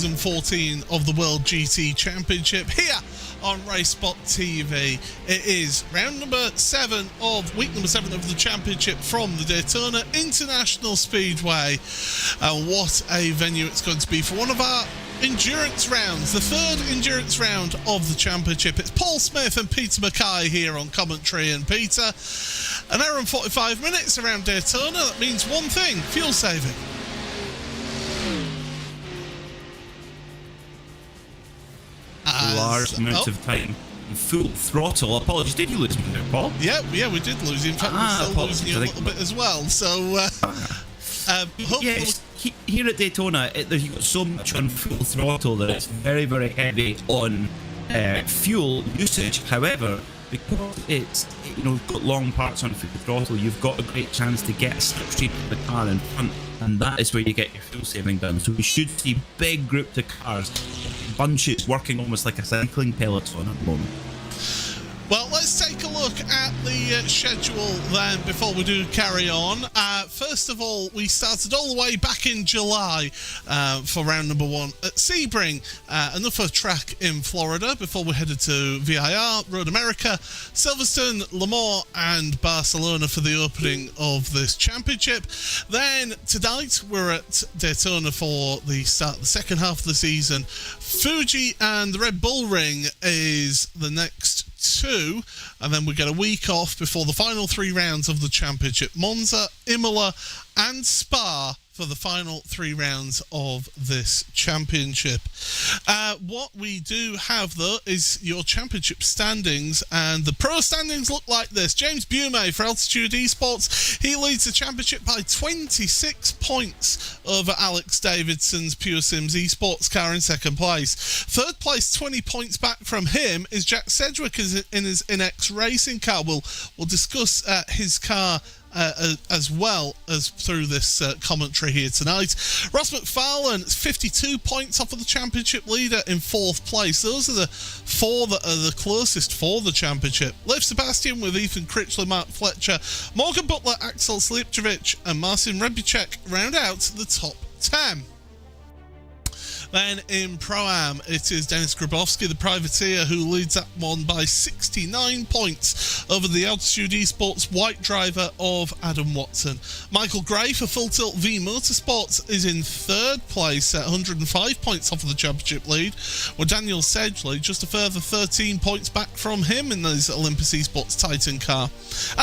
Season 14 of the World GT Championship here on RaceSpotTV. It is round number 7 of week number 7 of the championship from the Daytona International Speedway. What a venue it's going to be for one of our endurance rounds, the third endurance round of the championship. It's Paul Smith and Peter Mackay here on commentary. And Peter, an hour and 45 minutes around Daytona. That means one thing: fuel saving. Large amounts of time, full throttle. Apologies, did you lose me there, Paul? Yeah, we did lose you. In fact, we're still losing you a little bit as well. So, yes, here at Daytona, you've got so much on full throttle that it's very, very heavy on fuel usage. However, because it's got long parts on full throttle, you've got a great chance to get a slipstream of the car in front, and that is where you get your fuel saving done. So we should see big groups of cars, bunches, working almost like a cycling peloton at the moment. Well, let's take a look at the schedule then before we do carry on. First of all, we started all the way back in July for round number 1 at Sebring, another track in Florida, before we headed to VIR, Road America, Silverstone, Le Mans and Barcelona for the opening of this championship. Then tonight we're at Daytona for the start of the second half of the season. Fuji and the Red Bull Ring is the next 2, and then we get a week off before the final 3 rounds of the championship: Monza, Imola and Spa for the final 3 rounds of this championship. What we do have, though, is your championship standings, and the pro standings look like this. James Bume for Altitude Esports, he leads the championship by 26 points over Alex Davidson's Pure Sims Esports car in second place. Third place, 20 points back from him, is Jack Sedgwick in his NX Racing car. We'll discuss his car as well as through this commentary here tonight. Ross McFarlane, 52 points off of the championship leader in 4th place. Those are the 4 that are the closest for the championship. Leif Sebastian with Ethan Critchley, Mark Fletcher, Morgan Butler, Axel Slipčević and Marcin Rebiček round out the top 10. Then in Pro-Am, it is Denis Grabowski, the privateer, who leads that one by 69 points over the Altitude Esports white driver of Adam Watson. Michael Gray for Full Tilt V Motorsports is in 3rd place at 105 points off of the championship lead, with Daniel Sedgley just a further 13 points back from him in his Olympus Esports Titan car.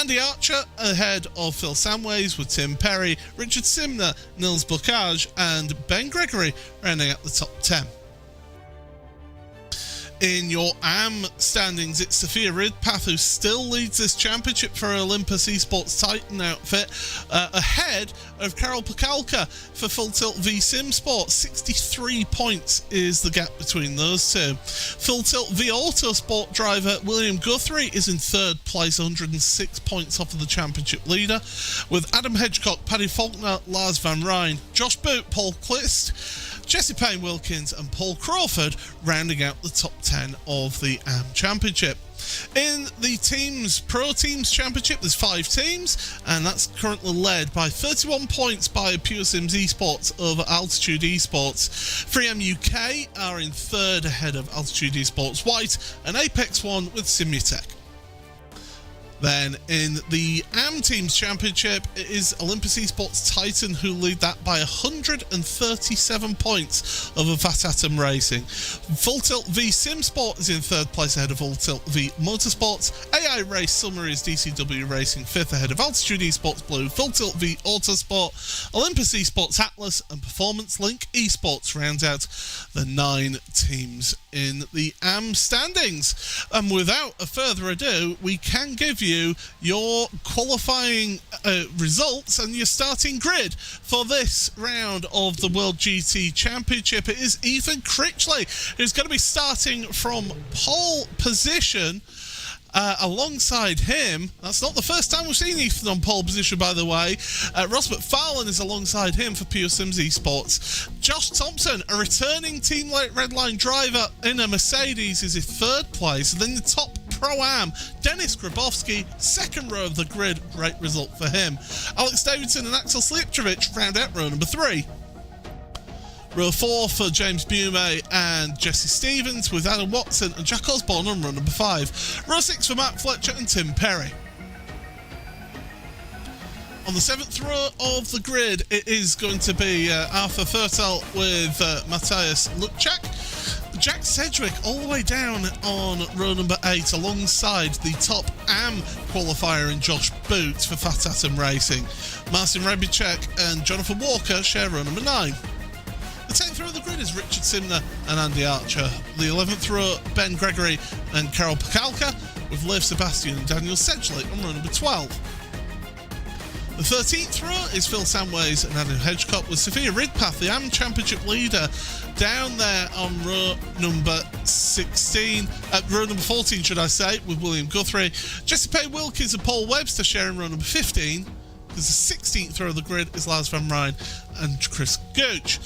Andy Archer ahead of Phil Samways with Tim Perry, Richard Simner, Nils Bocage and Ben Gregory rounding out the top 10. In your AM standings, it's Sophia Ridpath who still leads this championship for Olympus Esports Titan outfit, ahead of Karol Pakalka for Full Tilt V Sim Sport. 63 points is the gap between those two. Full Tilt V Autosport driver William Guthrie is in 3rd place, 106 points off of the championship leader, with Adam Hedgecock, Paddy Faulkner, Lars Van Rijn, Josh Boot, Paul Clist, Jesse Payne Wilkins and Paul Crawford rounding out the top 10 of the AM Championship. In the Pro Teams Championship, there's 5 teams, and that's currently led by 31 points by Pure Sims Esports over Altitude Esports. 3M UK are in 3rd ahead of Altitude Esports White, and Apex One with Simutech. Then in the AM Teams Championship, it is Olympus Esports Titan who lead that by 137 points over Fat Atom Racing. Full Tilt V Sim Sport is in 3rd place ahead of Full Tilt V Motorsports. AI Race Summaries DCW Racing 5th ahead of Altitude Esports Blue, Full Tilt V Autosport, Olympus Esports Atlas and Performance Link Esports rounds out the 9 teams in the AM standings. And without a further ado, we can give you your qualifying results and your starting grid for this round of the World GT Championship. It is Ethan Critchley who's going to be starting from pole position. Alongside him, that's not the first time we've seen Ethan on pole position, by the way. Ross McFarlane is alongside him for Pure Sims Esports. Josh Thompson, a returning Team Redline driver in a Mercedes, is in 3rd place. And then the top Pro-Am, Denis Grabowski, 2nd row of the grid, great result for him. Alex Davidson and Axel Slipčević round out row number 3. Row 4 for James Bume and Jesse Stevens, with Adam Watson and Jack Osborne on row number 5. Row 6 for Matt Fletcher and Tim Perry. On the 7th row of the grid, it is going to be Arthur Fertel with Matthias Lutchak. Jack Sedgwick all the way down on row number 8 alongside the top AM qualifier in Josh Boots for Fat Atom Racing. Marcin Rebicek and Jonathan Walker share row number 9. The 10th row of the grid is Richard Simner and Andy Archer. The 11th row, Ben Gregory and Carol Pakalka, with Leif Sebastian and Daniel Sedgley on row number 12. The 13th row is Phil Samways and Adam Hedgecock, with Sophia Ridpath, the AM Championship leader, down there on row number 16, row number 14 should I say, with William Guthrie. Jesse Pay Wilkins and Paul Webster sharing row number 15. Because the 16th row of the grid is Lars Van Rijn and Chris Gooch.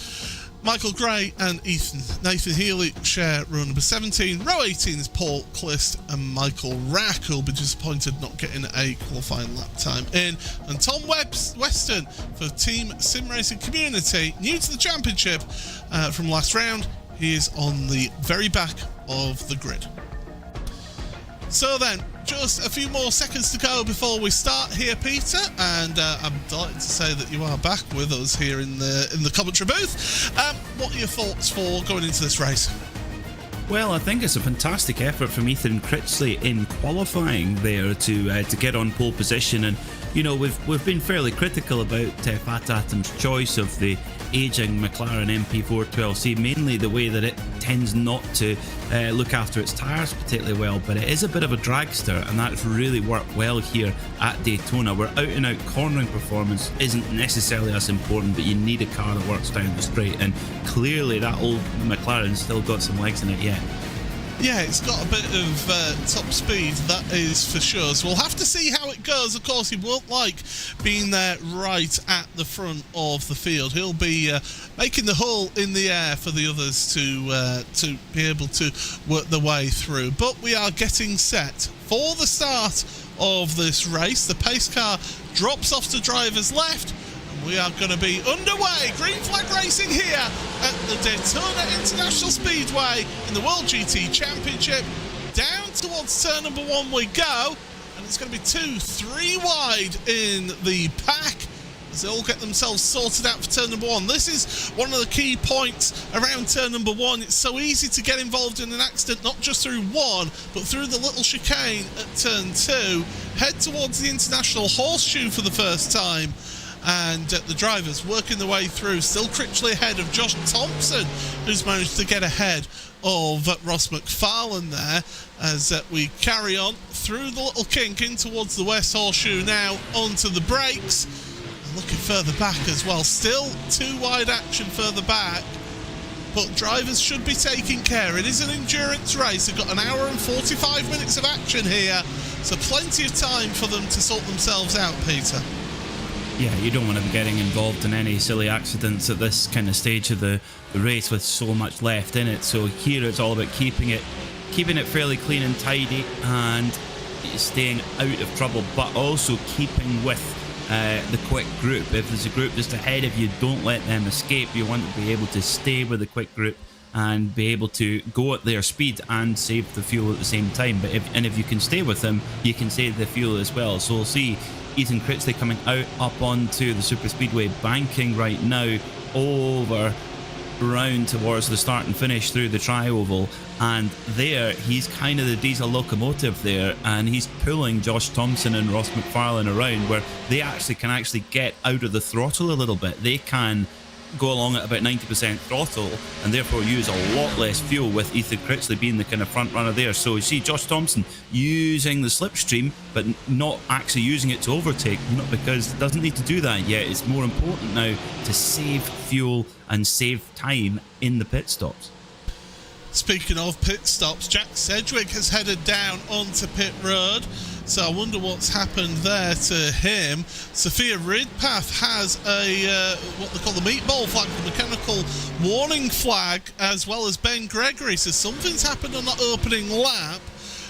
Michael Gray and Nathan Healy share row number 17. Row 18 is Paul Clist and Michael Rack, who'll be disappointed not getting a qualifying lap time in. And Tom Weston for Team Sim Racing Community, new to the championship from last round. He is on the very back of the grid. So then, just a few more seconds to go before we start here, Peter, and I'm delighted to say that you are back with us here in the commentary booth. What are your thoughts for going into this race? Well, I think it's a fantastic effort from Ethan Critchley in qualifying there to get on pole position, and you know we've been fairly critical about Fat Atom's choice of the aging McLaren MP412C, mainly the way that it tends not to look after its tyres particularly well, but it is a bit of a dragster, and that's really worked well here at Daytona, where out-and-out cornering performance isn't necessarily as important, but you need a car that works down the straight, and clearly that old McLaren's still got some legs in it yet. Yeah, it's got a bit of top speed, that is for sure. So we'll have to see how it goes. Of course, he won't like being there right at the front of the field. He'll be making the hole in the air for the others to be able to work their way through. But we are getting set for the start of this race. The pace car drops off to driver's left. We are going to be underway. Green flag racing here at the Daytona International Speedway in the World GT Championship. Down towards turn number 1 we go, and it's going to be 2-3 wide in the pack as they all get themselves sorted out for turn number 1. This is one of the key points around turn number 1. It's so easy to get involved in an accident, not just through 1, but through the little chicane at turn 2. Head towards the International Horseshoe for the first time. And the drivers working their way through, still Critchley ahead of Josh Thompson, who's managed to get ahead of Ross McFarlane there as we carry on through the little kink in towards the West Horseshoe now onto the brakes. Looking further back as well, still 2 wide action further back, but drivers should be taking care. It is an endurance race. They've got an hour and 45 minutes of action here, so plenty of time for them to sort themselves out, Peter. Yeah, you don't want to be getting involved in any silly accidents at this kind of stage of the race with so much left in it. So here it's all about keeping it fairly clean and tidy and staying out of trouble, but also keeping with the quick group. If there's a group just ahead of you, don't let them escape. You want to be able to stay with the quick group and be able to go at their speed and save the fuel at the same time. But if you can stay with them, you can save the fuel as well. So we'll see Ethan Critchley coming out up onto the super speedway, banking right now over round towards the start and finish through the tri-oval, and there he's kind of the diesel locomotive there, and he's pulling Josh Thompson and Ross McFarlane around where they can get out of the throttle a little bit. They can go along at about 90% throttle and therefore use a lot less fuel, with Ethan Critchley being the kind of front runner there. So you see Josh Thompson using the slipstream but not actually using it to overtake, not because it doesn't need to do that yet. It's more important now to save fuel and save time in the pit stops. Speaking of pit stops, Jack Sedgwick has headed down onto pit road, so I wonder what's happened there to him. Sophia Ridpath has a what they call the meatball flag, the mechanical warning flag, as well as Ben Gregory. So something's happened on that opening lap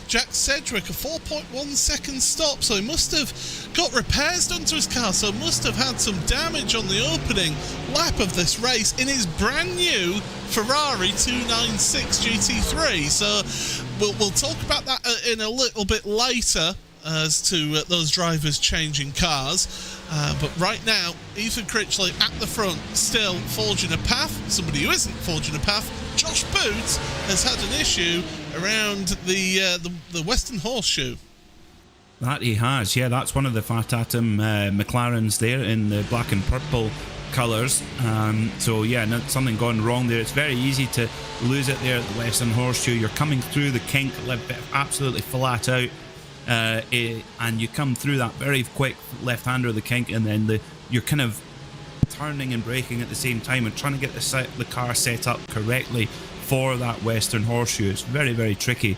Jack Sedgwick a 4.1 second stop, so he must have got repairs done to his car, so must have had some damage on the opening lap of this race in his brand new Ferrari 296 GT3. So we'll talk about that in a little bit later as to those drivers changing cars. But right now, Ethan Critchley at the front, still forging a path. Somebody who isn't forging a path, Josh Boots, has had an issue around the Western Horseshoe. That he has, yeah. That's one of the Fat Atom McLarens there in the black and purple colours. So yeah, something gone wrong there. It's very easy to lose it there at the Western Horseshoe. You're coming through the kink absolutely flat out. And you come through that very quick left-hander of the kink, and then you're kind of turning and braking at the same time and trying to get the car set up correctly for that Western Horseshoe. It's very, very tricky.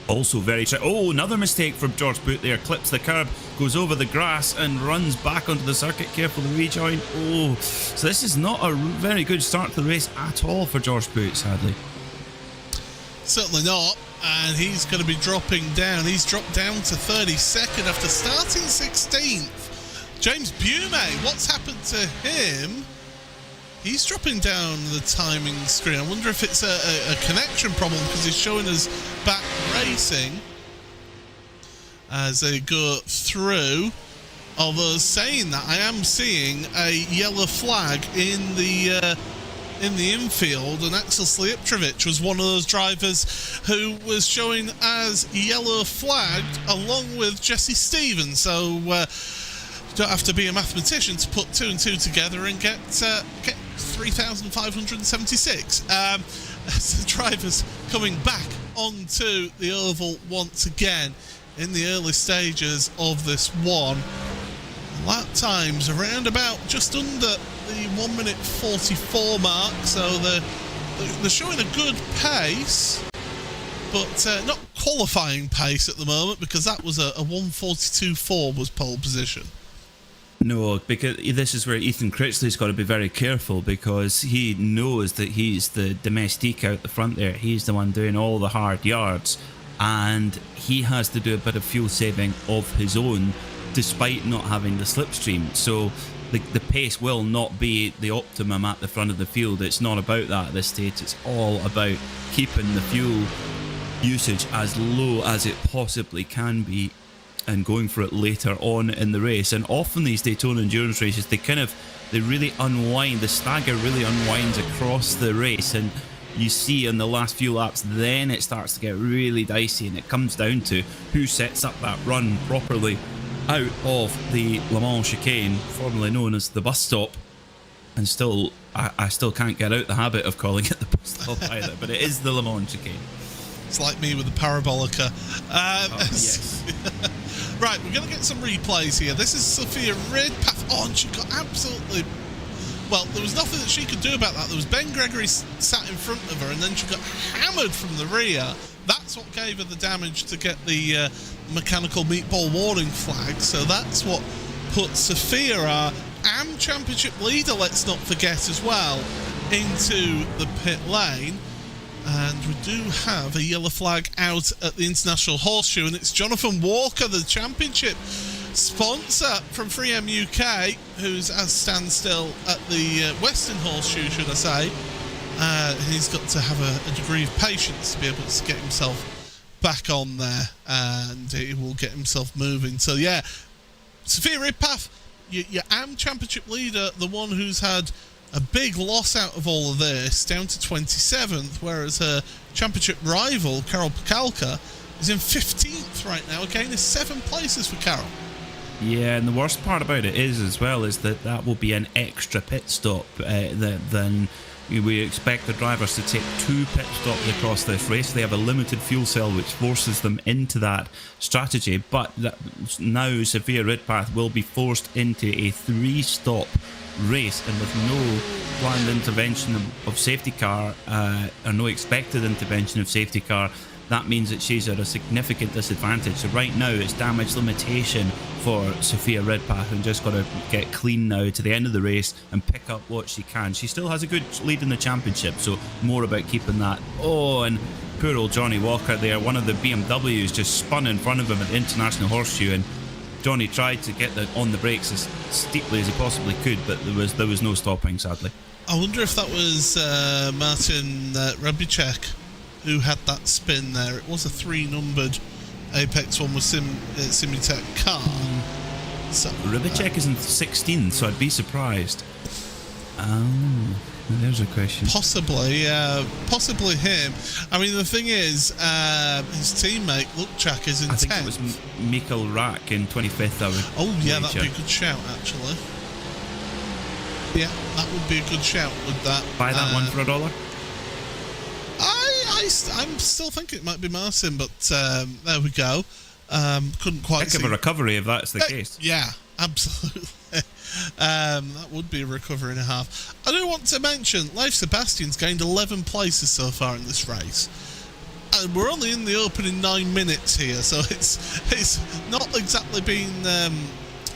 Also very tricky. Oh, another mistake from George Boot there. Clips the curb, goes over the grass and runs back onto the circuit. Careful the rejoin. Oh, so this is not a very good start to the race at all for George Boot, sadly. Certainly not. And he's going to be dropping down. He's dropped down to 32nd after starting 16th. James Bume, what's happened to him? He's dropping down the timing screen. I wonder if it's a connection problem, because he's showing us back racing as they go through. Although saying that, I am seeing a yellow flag in the infield, and Axel Slijeptrovic was one of those drivers who was showing as yellow flagged along with Jesse Stevens. So you don't have to be a mathematician to put 2 and 2 together and get 3,576. The drivers coming back onto the oval once again in the early stages of this one. Lap times around about just under the 1 minute 44 mark, so they're showing a good pace, but not qualifying pace at the moment, because that was a 1:42.4 was pole position. No, because this is where Ethan Critchley's got to be very careful, because he knows that he's the domestique out the front there. He's the one doing all the hard yards, and he has to do a bit of fuel saving of his own despite not having the slipstream. So the pace will not be the optimum at the front of the field. It's not about that at this stage. It's all about keeping the fuel usage as low as it possibly can be and going for it later on in the race. And often these Daytona endurance races, they really unwind. The stagger really unwinds across the race, and you see in the last few laps, then it starts to get really dicey, and it comes down to who sets up that run properly out of the Le Mans chicane, formerly known as the bus stop. And still, I still can't get out the habit of calling it the bus stop either, but it is the Le Mans chicane. It's like me with the parabolica. Yes. Right, we're going to get some replays here. This is Sophia Redpath. Oh, and she got absolutely... Well, there was nothing that she could do about that. There was Ben Gregory sat in front of her, and then she got hammered from the rear. That's what gave her the damage to get the mechanical meatball warning flag. So that's what put Sophia, our AM Championship leader, let's not forget as well, into the pit lane. And we do have a yellow flag out at the International Horseshoe, and it's Jonathan Walker, the championship sponsor from 3M UK, who's at standstill at the Western Horseshoe, should I say. He's got to have a degree of patience to be able to get himself back on there, and he will get himself moving. So yeah, Sophia Redpath, your AM Championship leader, the one who's had a big loss out of all of this, down to 27th, whereas her championship rival, Carol Pakalka, is in 15th right now. Again, is 7 places for Carol. Yeah, and the worst part about it is that will be an extra pit stop than we expect the drivers to take 2 pit stops across this race. They have a limited fuel cell, which forces them into that strategy, but now Sophia Redpath will be forced into a 3-stop race, and with no planned intervention of safety car or no expected intervention of safety car, that means that she's at a significant disadvantage. So right now it's damage limitation for Sophia Redpath, and just got to get clean now to the end of the race and pick up what she can. She still has a good lead in the championship, so more about keeping that. Oh, and poor old Johnny Walker there. One of the BMWs just spun in front of him at the International Horseshoe, and Johnny tried to get on the brakes as steeply as he possibly could, but there was no stopping, sadly. I wonder if that was Martin Rebicek who had that spin there. It was a 3-numbered Apex 1 with Simutek car. So, Rebicek is in 16th, so I'd be surprised. Oh, there's a question. Possibly him. I mean, the thing is, his teammate Lukchak is in 10th. I think it was Mikael Rack in 25th. That'd be a good shout, actually. Yeah, that would be a good shout with that. Buy that one for $1? I'm still thinking it might be Martin, but there we go. Couldn't quite see. Heck of a recovery if that's the case. Yeah, absolutely. That would be a recovery and a half. I do want to mention, Leif Sebastian's gained 11 places so far in this race. And we're only in the opening 9 minutes here, so it's not exactly been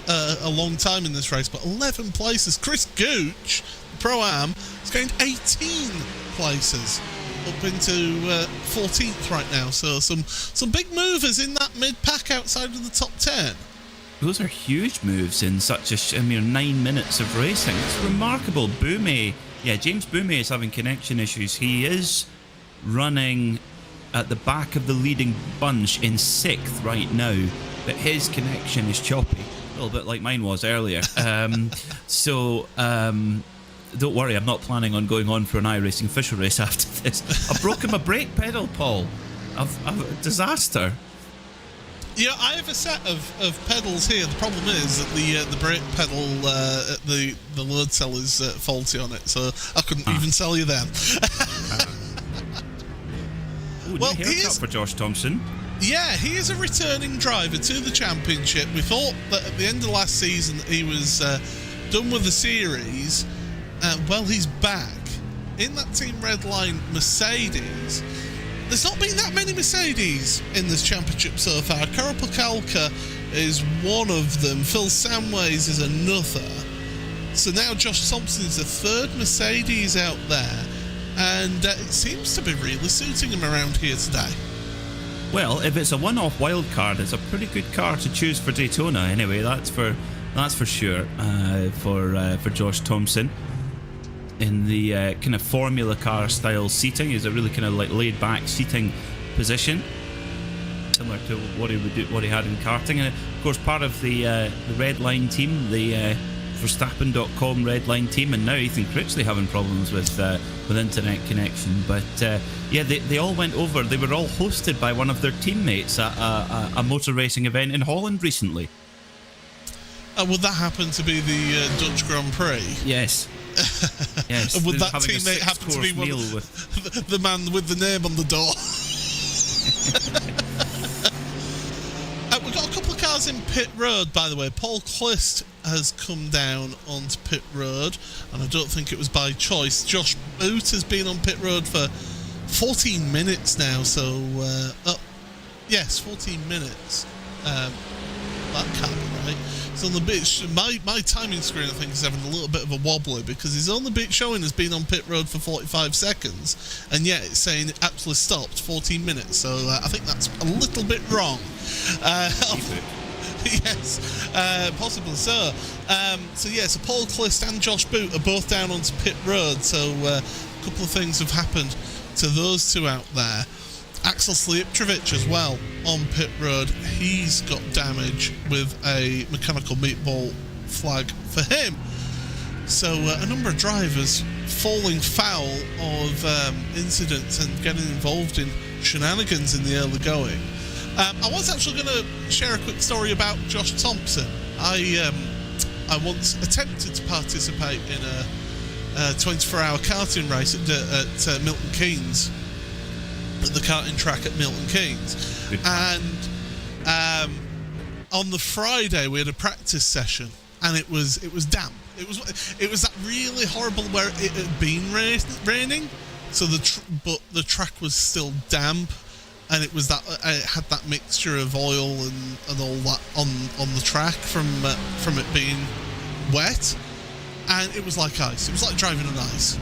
a long time in this race, but 11 places. Chris Gooch, Pro-Am, has gained 18 places, up into 14th right now. So some big movers in that mid-pack outside of the top 10. Those are huge moves in such a mere 9 minutes of racing. It's remarkable. James Boumé is having connection issues. He is running at the back of the leading bunch in 6th right now, but his connection is choppy, a little bit like mine was earlier. Don't worry, I'm not planning on going on for an iRacing official race after this. I've broken my brake pedal, Paul. I've a disaster. Yeah, I have a set of pedals here. The problem is that the brake pedal, the load cell is faulty on it, so I couldn't even sell you them. Well, haircut for Josh Thompson. Yeah, he is a returning driver to the championship. We thought that at the end of last season that he was done with the series. Well, he's back in that Team Redline Mercedes. There's not been that many Mercedes in this championship so far. Karapakalka is one of them. Phil Samways is another. So now Josh Thompson is the third Mercedes out there, and it seems to be really suiting him around here today. Well, if it's a one-off wild card, it's a pretty good car to choose for Daytona. Anyway, that's for sure. For Josh Thompson. In the kind of Formula Car style seating, is a really kind of like laid back seating position, similar to what he had in karting, and of course part of the Red Line team, the Verstappen.com Red Line team, and now Ethan Critchley having problems with internet connection. But they all went over. They were all hosted by one of their teammates at a motor racing event in Holland recently. Would that happen to be the Dutch Grand Prix? Yes. Yes. And would that teammate happen to be the man with the name on the door? We've got a couple of cars in pit road, by the way. Paul Clist has come down onto pit road, and I don't think it was by choice. Josh Boot has been on pit road for 14 minutes now, so yes, 14 minutes. That can't be right. He's on the bit. My timing screen, I think, is having a little bit of a wobbly because he's on the bit showing has been on pit road for 45 seconds, and yet it's saying it actually stopped 14 minutes. So I think that's a little bit wrong. Yes, possibly so. So Paul Clist and Josh Boot are both down onto pit road. So a couple of things have happened to those two out there. Axel Slijeptrovic as well on pit road. He's got damage with a mechanical meatball flag for him. So a number of drivers falling foul of incidents and getting involved in shenanigans in the early going. I was actually going to share a quick story about Josh Thompson. I once attempted to participate in a 24-hour karting race at Milton Keynes, at the karting track at Milton Keynes. And on the Friday we had a practice session, and it was damp. It was that really horrible where it had been raining, so but the track was still damp, and it was that it had that mixture of oil and all that on the track from it being wet, and it was like ice. It was like driving on ice.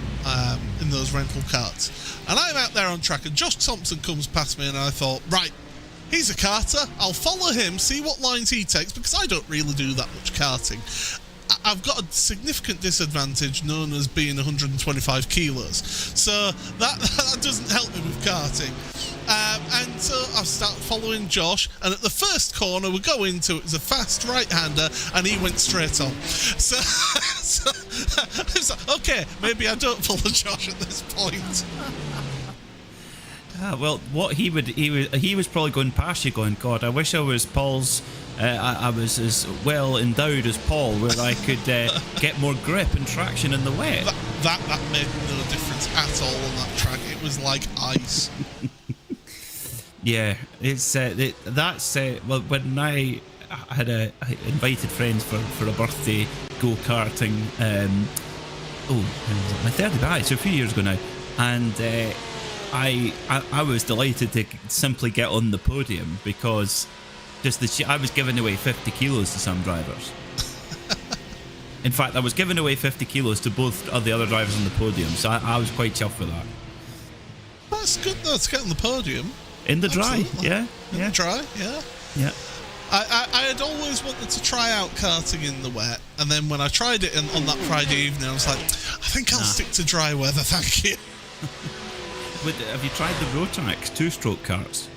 in those rental karts. And I'm out there on track, and Josh Thompson comes past me, and I thought, right, he's a karter. I'll follow him, see what lines he takes, because I don't really do that much karting. I've got a significant disadvantage known as being 125 kilos. So that doesn't help me with karting. And so I start following Josh, and at the first corner we go into, it was a fast right-hander, and he went straight on. So it's like, okay, maybe I don't follow Josh at this point. Well, what he was probably going past you, going, God, I wish I was Paul's. I was as well endowed as Paul, where I could get more grip and traction in the wet. That made no difference at all on that track. It was like ice. Yeah, it's well, when I had invited friends for a birthday go-karting, my 30th, so a few years ago now, and I was delighted to simply get on the podium because I was giving away 50 kilos to some drivers. In fact, I was giving away 50 kilos to both of the other drivers on the podium, so I was quite chuffed with that. That's good though, to get on the podium. In the dry, Absolutely. yeah. In the dry, yeah. Yeah. I had always wanted to try out karting in the wet, and then when I tried it on that Friday evening, I was like, I think I'll stick to dry weather, thank you. Have you tried the Rotax two-stroke karts?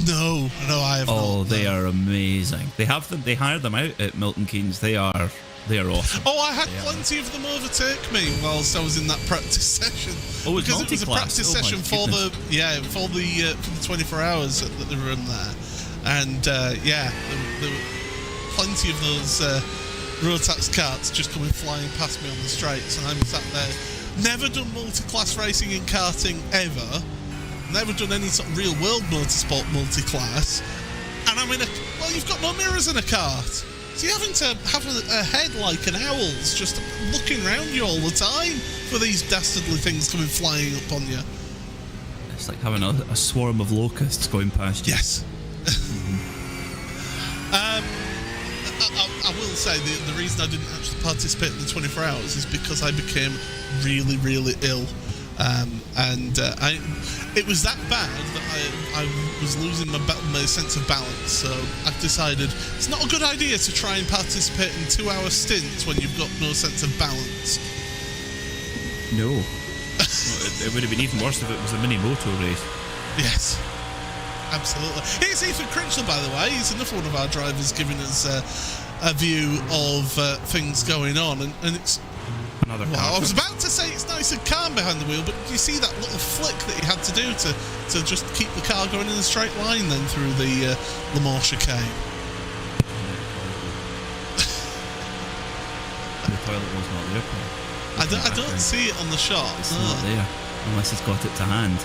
No, I have not. Oh, they are amazing. They have them. They hire them out at Milton Keynes. They are awesome. Oh, I had plenty of them overtake me whilst I was in that practice session. Oh, because it was a practice session for the 24 hours that they run there, and there were plenty of those Rotax karts just coming flying past me on the straights, and I'm sat there. Never done multi-class racing in karting ever. Never done any sort of real world motorsport multi-class. And I'm you've got no mirrors in a kart. So you're having to have a head like an owl's, just looking around you all the time for these dastardly things coming flying up on you. It's like having a swarm of locusts going past you. Yes. I will say the reason I didn't actually participate in the 24 hours is because I became really, really ill. It was that bad that I was losing my sense of balance, so I've decided it's not a good idea to try and participate in 2-hour stints when you've got no sense of balance. No. It would have been even worse if it was a mini moto race. Yes, absolutely. Here's Ethan Critchlow, by the way. He's another one of our drivers giving us a view of things going on, and it's... I was about to say it's nice and calm behind the wheel, but did you see that little flick that he had to do to just keep the car going in a straight line then through the Le Mans chicane? The toilet was not there, Paul. I don't see it on the shot. It's not there, unless it's got it to hand.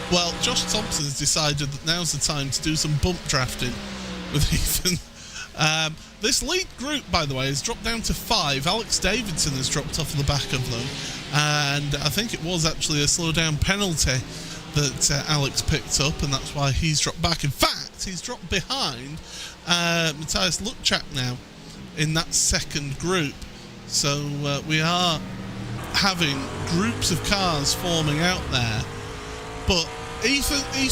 Well, Josh Thompson's decided that now's the time to do some bump drafting with Ethan. This lead group, by the way, has dropped down to 5. Alex Davidson has dropped off the back of them, and I think it was actually a slow-down penalty that Alex picked up, and that's why he's dropped back. In fact, he's dropped behind Matthias Lukczak now in that second group. So we are having groups of cars forming out there, but Ethan he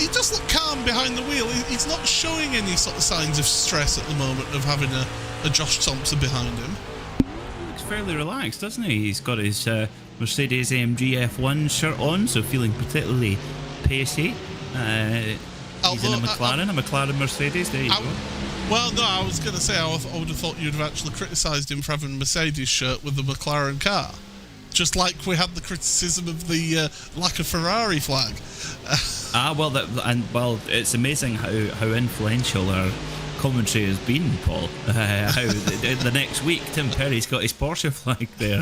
does look calm behind the wheel. He's not showing any sort of signs of stress at the moment of having a Josh Thompson behind him. He looks fairly relaxed, doesn't he? He's got his Mercedes AMG F1 shirt on, so feeling particularly pacey. He's in a McLaren Mercedes. There you go. Well, no, I was going to say I would have thought you'd have actually criticised him for having a Mercedes shirt with the McLaren car. Just like we had the criticism of the lack of Ferrari flag. It's amazing how influential our commentary has been, Paul. How the next week Tim Perry's got his Porsche flag there.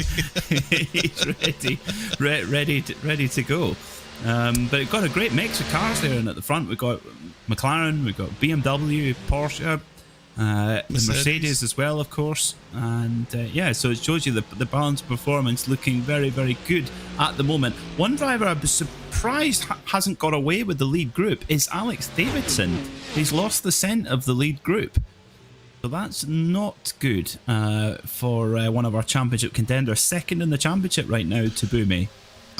He's ready to go. But we've got a great mix of cars there, and at the front we've got McLaren, we've got BMW, Porsche. The Mercedes as well, of course, and so it shows you the balance performance looking very, very good at the moment. One driver I was surprised hasn't got away with the lead group is Alex Davidson. He's lost the scent of the lead group. So that's not good for one of our championship contenders. Second in the championship right now, Tabumi.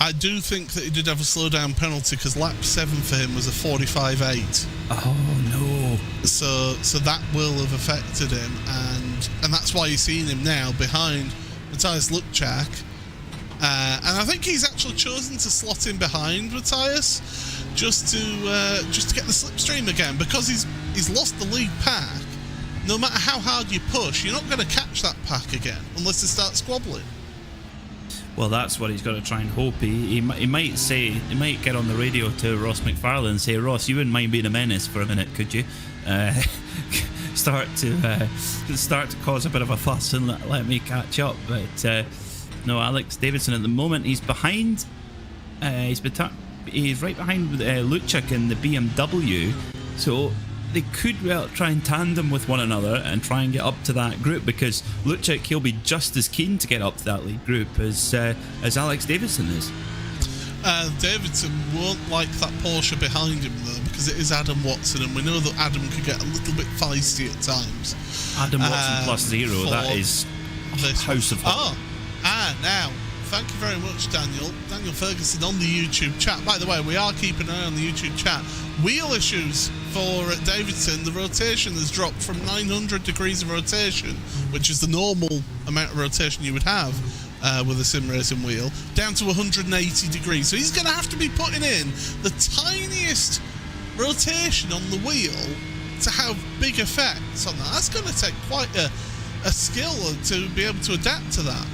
I do think that he did have a slowdown penalty because lap 7 for him was a 45.8. Oh no! So that will have affected him, and that's why you're seeing him now behind Matthias Luchak. And I think he's actually chosen to slot in behind Matthias just to get the slipstream again, because he's lost the lead pack. No matter how hard you push, you're not going to catch that pack again unless they start squabbling. Well, that's what he's got to try and hope. He might get on the radio to Ross McFarlane and say, Ross, you wouldn't mind being a menace for a minute, could you? Start to cause a bit of a fuss and let me catch up. But no, Alex Davidson at the moment, he's behind. He's right behind Luchak in the BMW. So they could try and tandem with one another and try and get up to that group, because Luchak, he'll be just as keen to get up to that lead group as Alex Davidson is. Davidson won't like that Porsche behind him though, because it is Adam Watson, and we know that Adam could get a little bit feisty at times. Adam Watson plus 0, that is House of Hot. Now, thank you very much, Daniel Ferguson on the YouTube chat. By the way, we are keeping an eye on the YouTube chat. Wheel issues for Davidson. The rotation has dropped from 900 degrees of rotation, which is the normal amount of rotation you would have with a sim racing wheel, down to 180 degrees. So he's going to have to be putting in the tiniest rotation on the wheel to have big effects on that. That's going to take quite a skill to be able to adapt to that.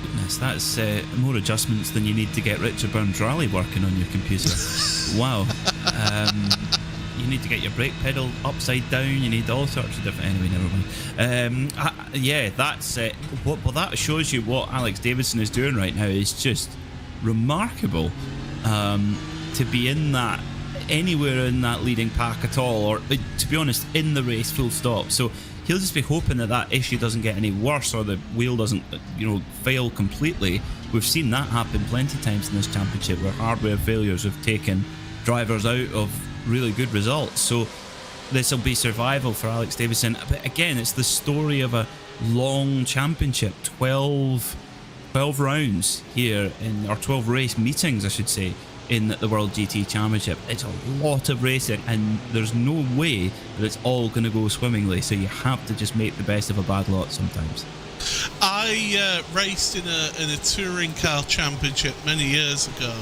Goodness, that's more adjustments than you need to get Richard Burns Rally working on your computer. Wow. You need to get your brake pedal upside down. You need all sorts of different. Anyway, never mind. Yeah, that's well, that shows you what Alex Davidson is doing right now is just remarkable. To be in that, anywhere in that leading pack at all, or to be honest, in the race, full stop. So he'll just be hoping that issue doesn't get any worse, or the wheel doesn't, fail completely. We've seen that happen plenty of times in this championship, where hardware failures have taken drivers out of really good results. So this will be survival for Alex Davidson. But again, it's the story of a long championship, 12 rounds here or 12 race meetings, I should say, in the World GT Championship. It's a lot of racing, and there's no way that it's all going to go swimmingly, so you have to just make the best of a bad lot sometimes. I raced in a touring car championship many years ago,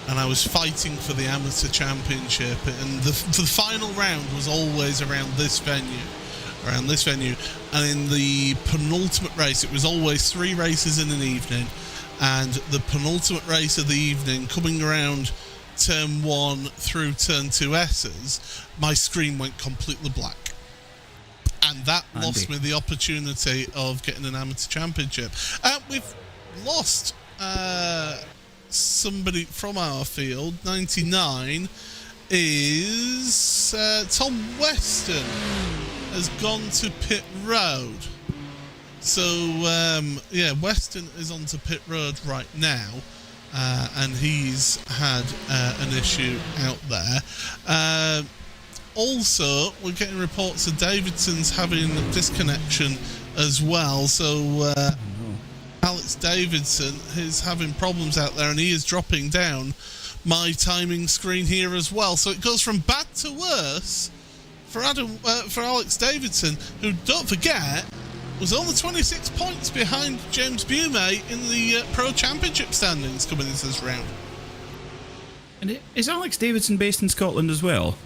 and I was fighting for the amateur championship, and the final round was always around this venue. And in the penultimate race, it was always 3 races in an evening, and the penultimate race of the evening, coming around turn 1 through turn 2S's, my screen went completely black. And that lost me the opportunity of getting an amateur championship. We've lost somebody from our field. 99 is Tom Weston has gone to pit road. So Weston is onto pit road right now, and he's had an issue out there. Also, we're getting reports of Davidson's having a disconnection as well. So Alex Davidson is having problems out there, and he is dropping down my timing screen here as well. So it goes from bad to worse for Alex Davidson, who, don't forget, was only 26 points behind James Bume in the Pro Championship standings coming into this round. And is Alex Davidson based in Scotland as well?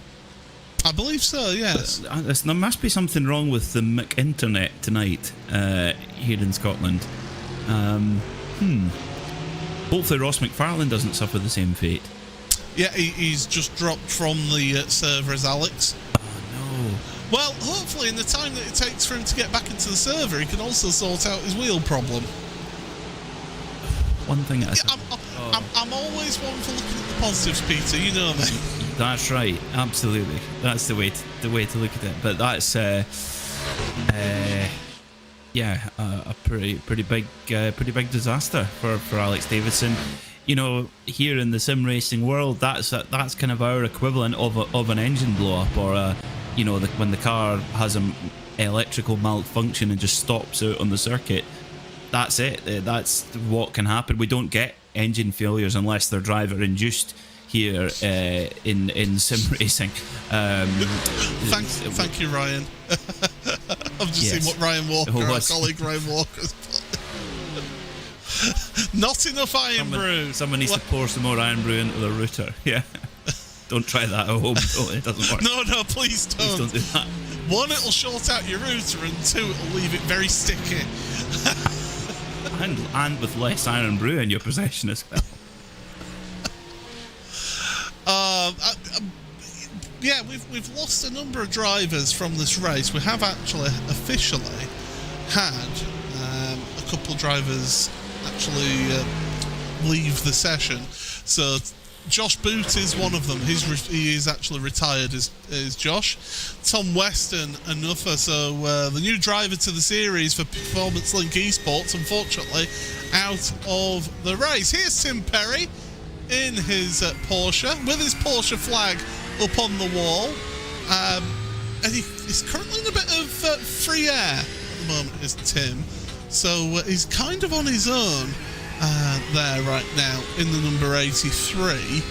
I believe so, yes. There must be something wrong with the McInternet tonight here in Scotland. Hopefully Ross McFarlane doesn't suffer the same fate. Yeah, he's just dropped from the server as Alex. Oh, no. Well, hopefully in the time that it takes for him to get back into the server, he can also sort out his wheel problem. One thing at a time. I'm always one for looking at the positives, Peter. You know me. That's right, absolutely. That's the way to look at it. But that's a pretty big disaster for Alex Davidson. Here in the sim racing world, that's kind of our equivalent of an engine blow up or you know, when the car has an electrical malfunction and just stops out on the circuit, that's it. That's what can happen. We don't get engine failures unless they're driver induced here in sim racing. Thank you, Ryan. I've just seen what Ryan Walker, our colleague Ryan Walker's put. Not enough iron brew. Someone needs to pour some more iron brew into the router. Yeah. Don't try that at home. It doesn't work. No, please don't. Please don't do that. One, it'll short out your router, and two, it'll leave it very sticky. and with less iron brew in your possession as well. Yeah, we've lost a number of drivers from this race. We have actually officially had a couple of drivers actually leave the session. So Josh Boot is one of them. He is actually retired, is Josh. Tom Weston, another. So the new driver to the series for Performance Link Esports, unfortunately, out of the race. Here's Tim Perry in his Porsche, with his Porsche flag up on the wall. And he's currently in a bit of free air at the moment, is Tim. So he's kind of on his own there right now in the number 83.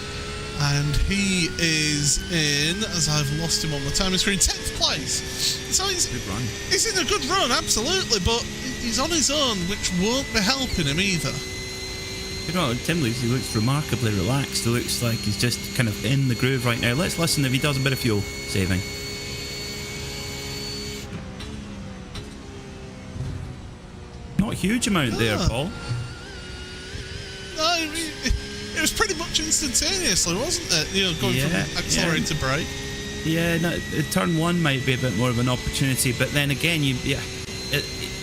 And he is in, as I've lost him on the timing screen, 10th place. So he's in a good run, absolutely, but he's on his own, which won't be helping him either. You know, Tim he looks remarkably relaxed. He looks like he's just kind of in the groove right now. Let's listen if he does a bit of fuel saving. Not a huge amount there, Paul. No, it was pretty much instantaneously, wasn't it? You know, going from accelerator to brake. Yeah, no, turn one might be a bit more of an opportunity, but then again,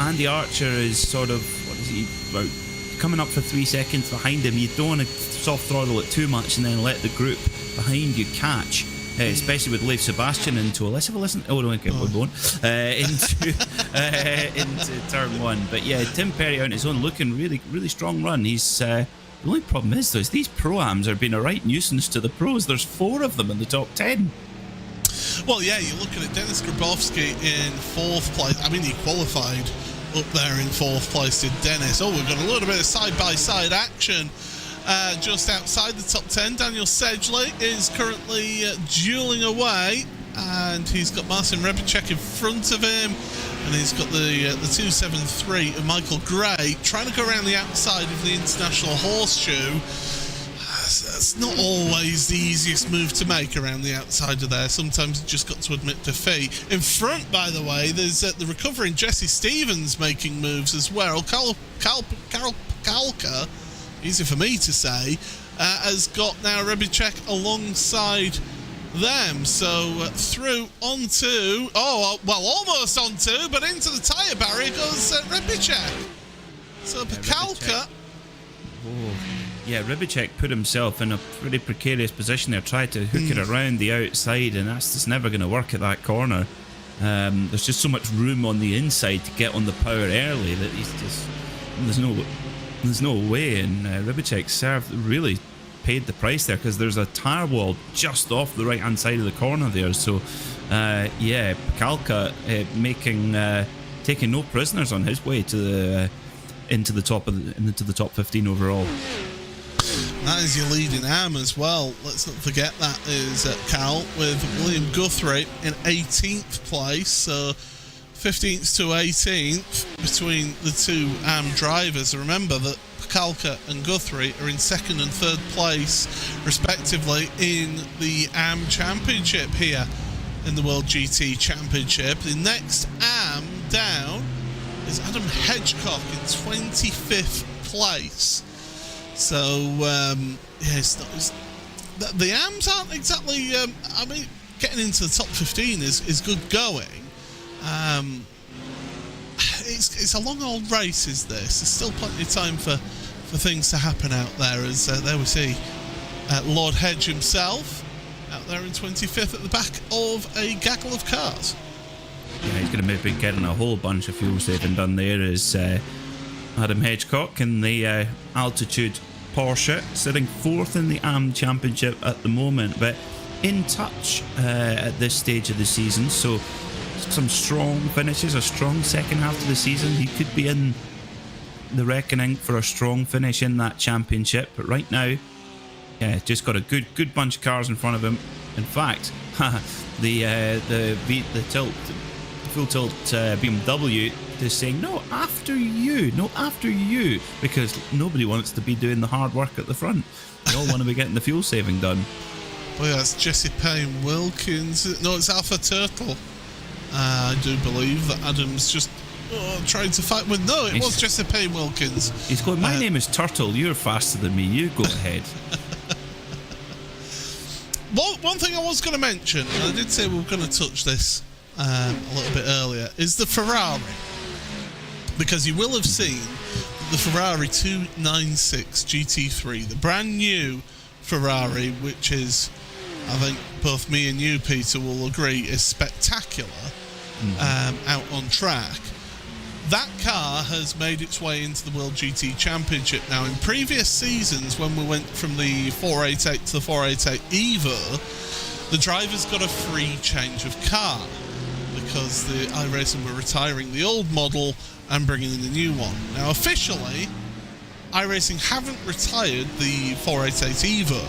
Andy Archer is sort of, what is he, about coming up for 3 seconds behind him. You don't want to soft throttle it too much and then let the group behind you catch, especially with Leif Sebastian into. Let's have a listen. Oh no, okay, we're going into turn one. But yeah, Tim Perry on his own, looking really, really strong run. He's the only problem is though, these pro-ams are being a right nuisance to the pros. There's 4 of them in the top 10. Well, yeah, you're looking at Dennis Grabowski in 4th place. I mean, he qualified up there in 4th place, did Dennis. Oh, we've got a little bit of side-by-side action just outside the top 10. Daniel Sedgley is currently dueling away, and he's got Marcin Rebicek in front of him, and he's got the 273 of Michael Gray trying to go around the outside of the International Horseshoe. That's not always the easiest move to make around the outside of there. Sometimes you just got to admit defeat. In front, by the way, there's the recovering Jesse Stevens making moves as well. Carol Pakalka, easy for me to say, has got now Rebicek alongside them. So through onto, almost onto, but into the tyre barrier goes Rebicek. So Pakalka. Yeah, Rebicek put himself in a pretty precarious position there, tried to hook it around the outside, and that's just never going to work at that corner. There's just so much room on the inside to get on the power early that he's just, there's no way. And Rebicek really paid the price there, because there's a tyre wall just off the right hand side of the corner there. So yeah, Pakalka taking no prisoners on his way to the into the top 15 overall. That is your leading arm as well. Let's not forget that is Cal, with William Guthrie in 18th place. So 15th to 18th between the two AM drivers. Remember that Pakalka and Guthrie are in 2nd and 3rd place respectively in the AM Championship here in the World GT Championship. The next AM down is Adam Hedgecock in 25th place. So, the AMs aren't exactly, getting into the top 15 is good going. It's a long old race, is this. There's still plenty of time for things to happen out there, as there we see Lord Hedge himself out there in 25th at the back of a gaggle of cars. Yeah, he's going to maybe getting a whole bunch of fuel saving done there, is Adam Hedgecock in the altitude Porsche, sitting 4th in the AM Championship at the moment. But in touch at this stage of the season. So some strong finishes, a strong second half of the season. He could be in the reckoning for a strong finish in that championship. But right now, yeah, just got a good bunch of cars in front of him. In fact, the full tilt BMW is saying no after you, because nobody wants to be doing the hard work at the front. They all want to be getting the fuel saving done. Well, yeah, that's Jesse Payne Wilkins. No, it's Alpha Turtle. I do believe that Adam's just trying to fight with. No, it was Jesse Payne Wilkins. He's going, my name is Turtle, you're faster than me, you go ahead. One thing I was going to mention, and I did say we were going to touch this a little bit earlier, is the Ferrari. Because you will have seen the Ferrari 296 GT3, the brand new Ferrari, which is, I think both me and you, Peter, will agree is spectacular out on track. That car has made its way into the World GT Championship. Now, in previous seasons, when we went from the 488 to the 488 EVO, the drivers got a free change of car because the iRacing were retiring the old model and bringing in the new one. Now, officially, iRacing haven't retired the 488 EVO,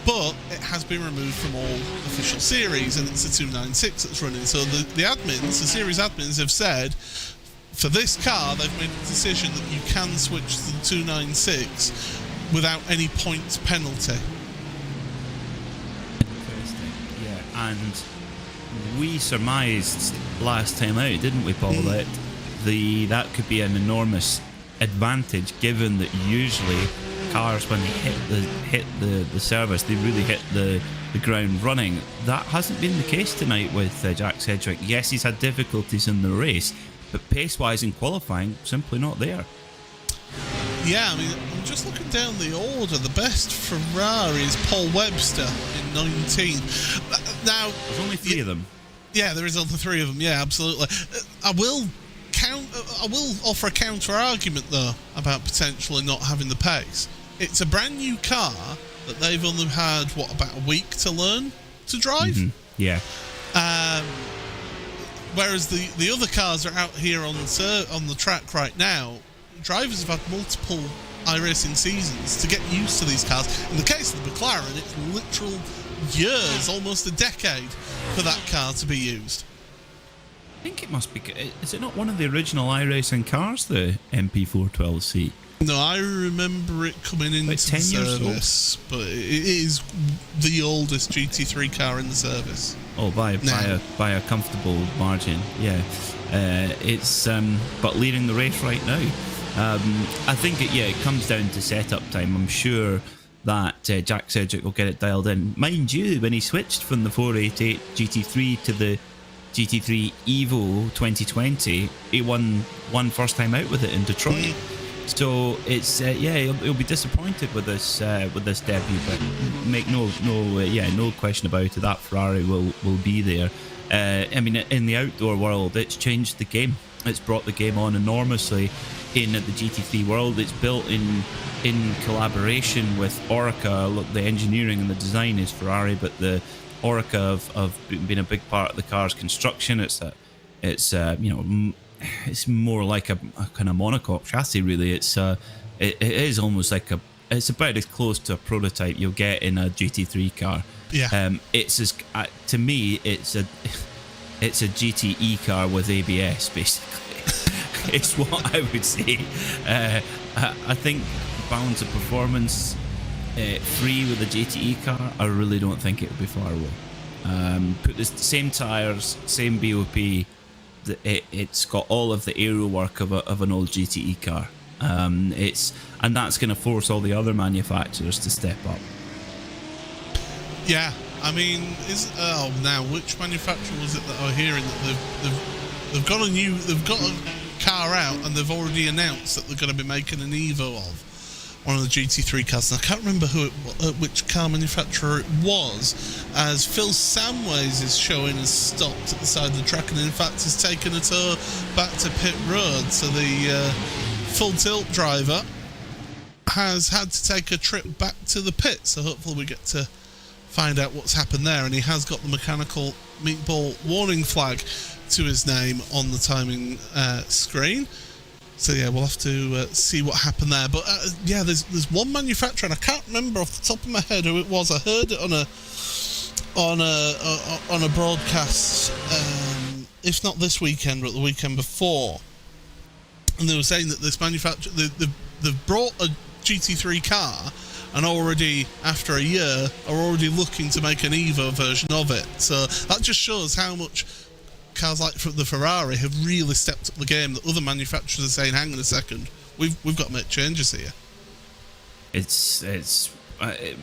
but it has been removed from all official series, and it's the 296 that's running. So the admins, the series admins, have said, for this car, they've made a decision that you can switch to the 296 without any points penalty. Interesting, yeah. And we surmised last time out, didn't we, Paul, that that could be an enormous advantage, given that usually cars, when they hit the service, they really hit the ground running. That hasn't been the case tonight with Jack Sedgwick. Yes, he's had difficulties in the race, but pace-wise in qualifying, simply not there. Yeah, I mean, I'm just looking down the order. The best Ferrari is Paul Webster in 19. Now, there's only three of them. Yeah, there is only three of them. Yeah, absolutely. I will offer a counter argument though about potentially not having the pace. It's a brand new car that they've only had about a week to learn to drive. Yeah. Whereas the other cars are out here on the track right now. Drivers have had multiple iRacing seasons to get used to these cars. In the case of the McLaren, it's literal years, almost a decade, for that car to be used. I think it must be. Is it not one of the original iRacing cars, the MP412C? No, I remember it coming into like 10 service, but it is the oldest GT3 car in the service. Oh, by a comfortable margin, yeah. It's but leading the race right now. I think it comes down to setup time. I'm sure that Jack Sedgwick will get it dialed in. Mind you, when he switched from the 488 GT3 to the GT3 Evo 2020, he won first time out with it in Detroit. So it's he'll be disappointed with this debut, but make no question about it. That Ferrari will be there. I mean, in the outdoor world, it's changed the game. It's brought the game on enormously in the GT3 world. It's built in collaboration with Orica. Look, the engineering and the design is Ferrari, but the Orica have been a big part of the car's construction. It's more like a kind of monocoque chassis, really. It is almost like it's about as close to a prototype you'll get in a GT3 car. Yeah. To me, it's a GTE car with ABS, basically. It's what I would say. I think balance of performance free with a GTE car, I really don't think it would be far away. Put the same tyres, same BOP. It's got all of the aero work of an old GTE car. And that's going to force all the other manufacturers to step up. Yeah, I mean, now which manufacturer was it that are hearing that they've got a car out and they've already announced that they're going to be making an Evo of one of the GT3 cars. And I can't remember which car manufacturer it was, as Phil Samways is showing has stopped at the side of the track and in fact has taken a tour back to pit road. So the full tilt driver has had to take a trip back to the pit. So hopefully we get to find out what's happened there. And he has got the mechanical meatball warning flag to his name on the timing screen. So yeah, we'll have to see what happened there. But yeah, there's one manufacturer, and I can't remember off the top of my head who it was. I heard it on a broadcast, if not this weekend, but the weekend before. And they were saying that this manufacturer, they've brought a GT3 car, and already after a year are already looking to make an Evo version of it. So that just shows how much cars like the Ferrari have really stepped up the game, that other manufacturers are saying, hang on a second, we've got to make changes here. It's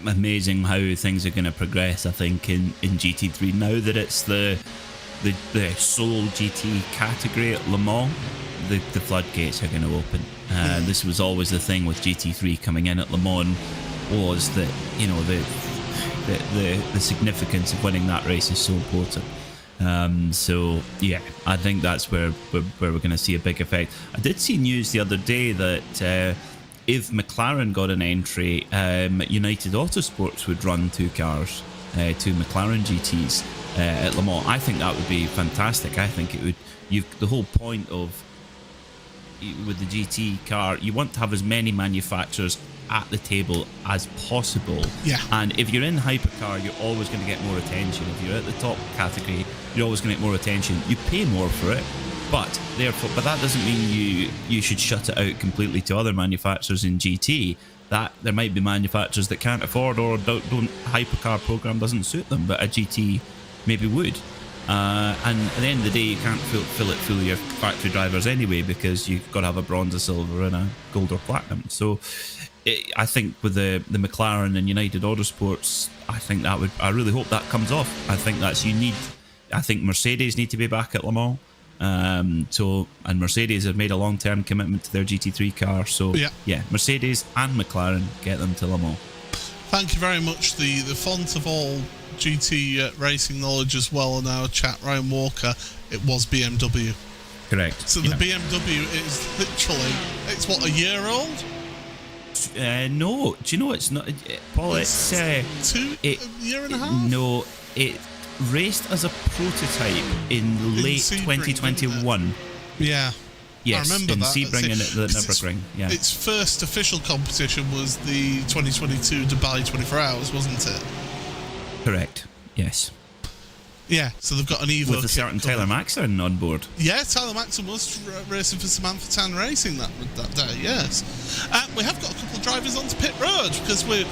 amazing how things are going to progress, I think, in GT3 now that it's the sole GT category at Le Mans. The floodgates are going to open. This was always the thing with GT3 coming in at Le Mans, was that, you know, the significance of winning that race is so important. So yeah, I think that's where we're going to see a big effect. I did see news the other day that if McLaren got an entry, United Autosports would run two cars, two McLaren GTs at Le Mans. I think that would be fantastic. I think it would. The whole point of with the GT car, you want to have as many manufacturers at the table as possible. Yeah. And if you're in hypercar, you're always going to get more attention. If you're at the top category, you're always going to get more attention. You pay more for it, but that doesn't mean you should shut it out completely to other manufacturers in GT. That there might be manufacturers that can't afford or don't hypercar program doesn't suit them, but a GT maybe would. And at the end of the day, you can't fill it full of your factory drivers anyway, because you've got to have a bronze, a silver, and a gold or platinum. So I think with the McLaren and United Autosports, I really hope that comes off. I think I think Mercedes need to be back at Le Mans. And Mercedes have made a long-term commitment to their GT3 car. So yeah, Mercedes and McLaren, get them to Le Mans. Thank you very much. The font of all GT racing knowledge as well in our chat, Ryan Walker, it was BMW. Correct. So the BMW is literally, it's what, a year old? No, do you know it's not, Paul? It's a year and a half? No, it raced as a prototype in late 2021. Yeah. Yes, I remember in that. Sebring and at the Nürburgring. Yeah. Its first official competition was the 2022 Dubai 24 Hours, wasn't it? Correct. Yes. Yeah, so they've got an Evo with a certain Tyler Maxson on board. Yeah, Tyler Maxson was racing for Samantha Tan Racing that day, yes. We have got a couple of drivers onto pit road, because it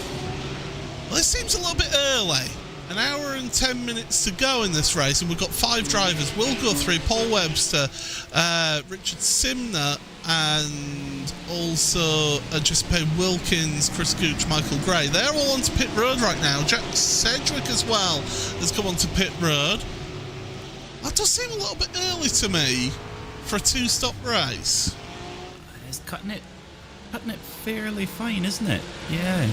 seems a little bit early. An hour and 10 minutes to go in this race, and we've got 5 drivers. We'll go through Paul Webster, Richard Simner, and also Giuseppe Wilkins, Chris Gooch, Michael Gray. They're all onto pit road right now. Jack Sedgwick as well has come onto pit road. That does seem a little bit early to me for a 2-stop race. It's cutting it fairly fine, isn't it? Yeah.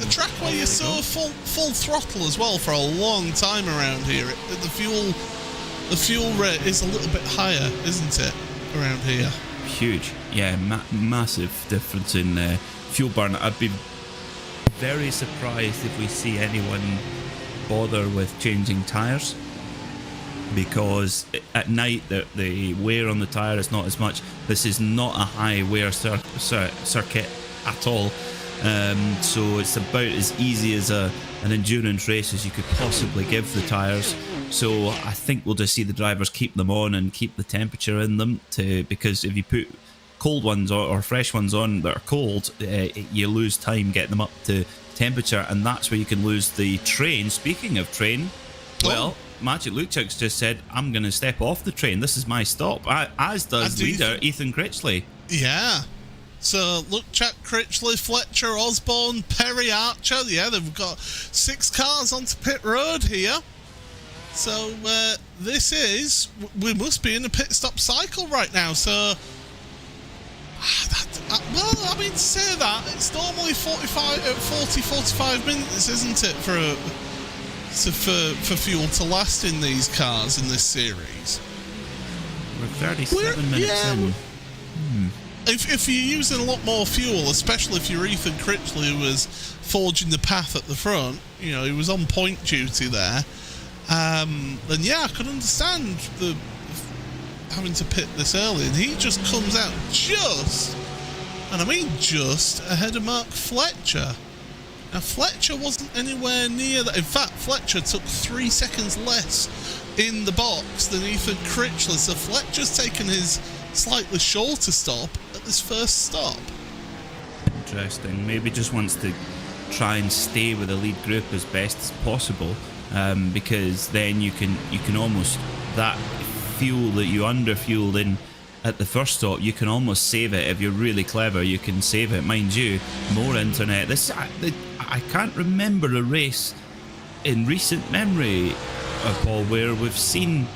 A track where you're so full throttle as well for a long time around here. The fuel rate is a little bit higher, isn't it, around here? Huge, yeah, massive difference in fuel burn. I'd be very surprised if we see anyone bother with changing tyres, because at night the wear on the tyre is not as much. This is not a high wear circuit at all. So it's about as easy as an endurance race as you could possibly give the tyres. So I think we'll just see the drivers keep them on and keep the temperature in them, because if you put cold ones or fresh ones on that are cold, you lose time getting them up to temperature, and that's where you can lose the train. Speaking of train, well, Magic Luchuk's just said, I'm going to step off the train. This is my stop, as does leader Ethan Critchley. Yeah. So, Luchuk, Critchley, Fletcher, Osborne, Perry, Archer. Yeah, they've got 6 cars onto pit road here. So, we must be in a pit stop cycle right now. So, to say that, it's normally 40-45 minutes, isn't it, for fuel to last in these cars in this series? We're 37 minutes in. if you're using a lot more fuel, especially if you're Ethan Critchley, who was forging the path at the front, you know, he was on point duty there, then yeah, I could understand the having to pit this early, and he just comes out just, and I mean just, ahead of Mark Fletcher. Now Fletcher wasn't anywhere near that. In fact, Fletcher took 3 seconds less in the box than Ethan Critchley, so Fletcher's taken his slightly shorter stop at this first stop. Interesting. Maybe just wants to try and stay with the lead group as best as possible, because then you can almost, that fuel that you underfueled in at the first stop, you can almost save it. If you're really clever, you can save it. Mind you, more internet. I can't remember a race in recent memory, Paul, where we've seen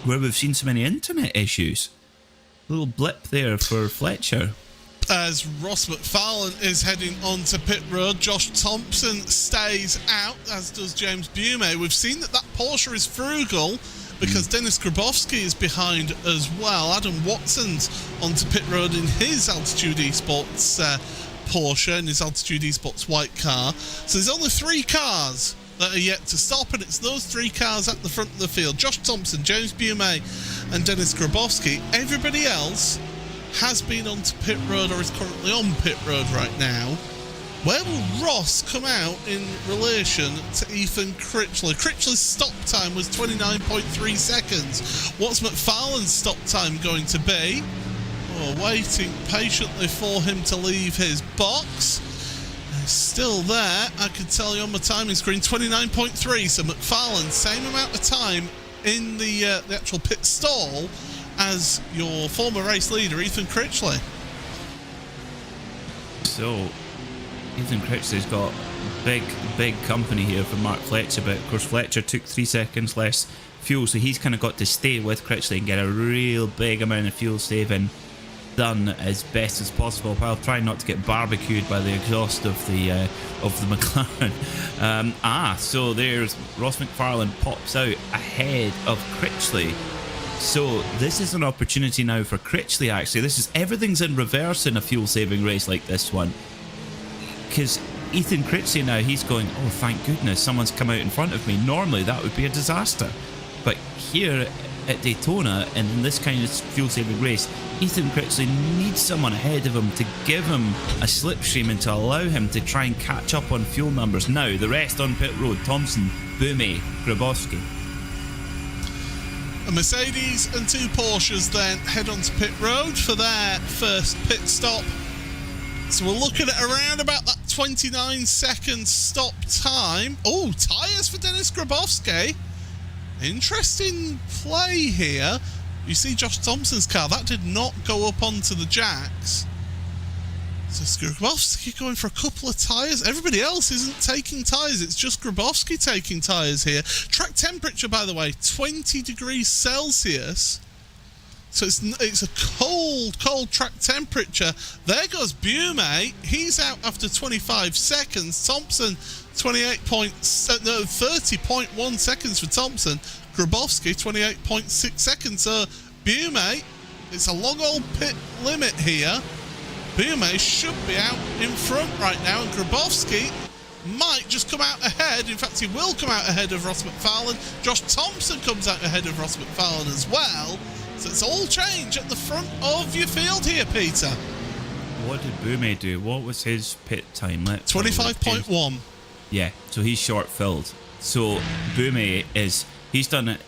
so many internet issues. A little blip there for Fletcher. As Ross McFarlane is heading onto pit road, Josh Thompson stays out, as does James Bume. We've seen that Porsche is frugal because Dennis Grabowski is behind as well. Adam Watson's onto pit road in his Altitude Esports Porsche, in his Altitude Esports white car. So there's only 3 cars that are yet to stop, and it's those 3 cars at the front of the field: Josh Thompson, James Bume and Dennis Grabowski. Everybody else has been onto pit road or is currently on pit road right now. Where will Ross come out in relation to Ethan Critchley? Critchley's stop time was 29.3 seconds. What's McFarlane's stop time going to be? Oh, waiting patiently for him to leave his box. He's still there. I can tell you on my timing screen, 29.3. So McFarlane, same amount of time in the actual pit stall as your former race leader, Ethan Critchley. So, Ethan Critchley's got big company here for Mark Fletcher, but of course Fletcher took 3 seconds less fuel, so he's kind of got to stay with Critchley and get a real big amount of fuel saving done as best as possible, while trying not to get barbecued by the exhaust of the McLaren. So there's Ross McFarlane pops out ahead of Critchley. So this is an opportunity now for Critchley, actually. Everything's in reverse in a fuel-saving race like this one. Because Ethan Critchley now, he's going, oh, thank goodness, someone's come out in front of me. Normally, that would be a disaster. But here at Daytona, and in this kind of fuel-saving race, Ethan Critchley needs someone ahead of him to give him a slipstream and to allow him to try and catch up on fuel numbers. Now, the rest on pit road: Thompson, Bume, Grabowski. A Mercedes and 2 Porsches then head onto pit road for their first pit stop. So we're looking at around about that 29-second stop time. Oh, tyres for Dennis Grabowski. Interesting play here. You see Josh Thompson's car, that did not go up onto the jacks. So Grabowski going for a couple of tyres. Everybody else isn't taking tyres. It's just Grabowski taking tyres here. Track temperature, by the way, 20 degrees Celsius. So it's a cold track temperature. There goes Bume. He's out after 25 seconds. Thompson, 30.1 seconds for Thompson. Grabowski, 28.6 seconds. So Bume, it's a long old pit limit here. Bume should be out in front right now, and Grabowski might just come out ahead. In fact, he will come out ahead of Ross McFarlane. Josh Thompson comes out ahead of Ross McFarlane as well. So it's all change at the front of your field here, Peter. What did Bume do? What was his pit time? 25.1. Yeah, so he's short-filled. So Bume he's done a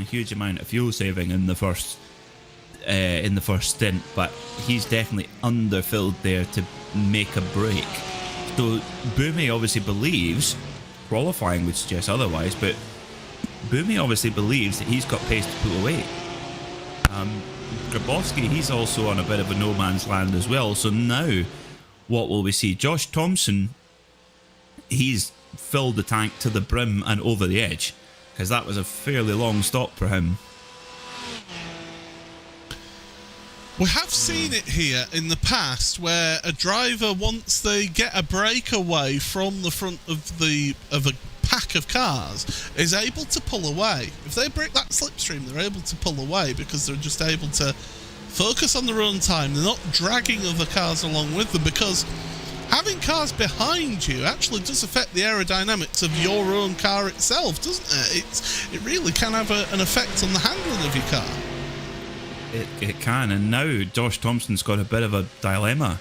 huge amount of fuel saving in the first stint, but he's definitely underfilled there to make a break. So Bume obviously believes, qualifying would suggest otherwise, but Bume obviously believes that he's got pace to pull away. Grabowski, he's also on a bit of a no man's land as well. So now, what will we see? Josh Thompson, he's filled the tank to the brim and over the edge, because that was a fairly long stop for him. We have seen it here in the past where a driver, once they get a breakaway from the front of a pack of cars, is able to pull away. If they break that slipstream, they're able to pull away because they're just able to focus on their own time. They're not dragging other cars along with them, because having cars behind you actually does affect the aerodynamics of your own car itself, doesn't it? It really can have an effect on the handling of your car. It can, and now Josh Thompson's got a bit of a dilemma.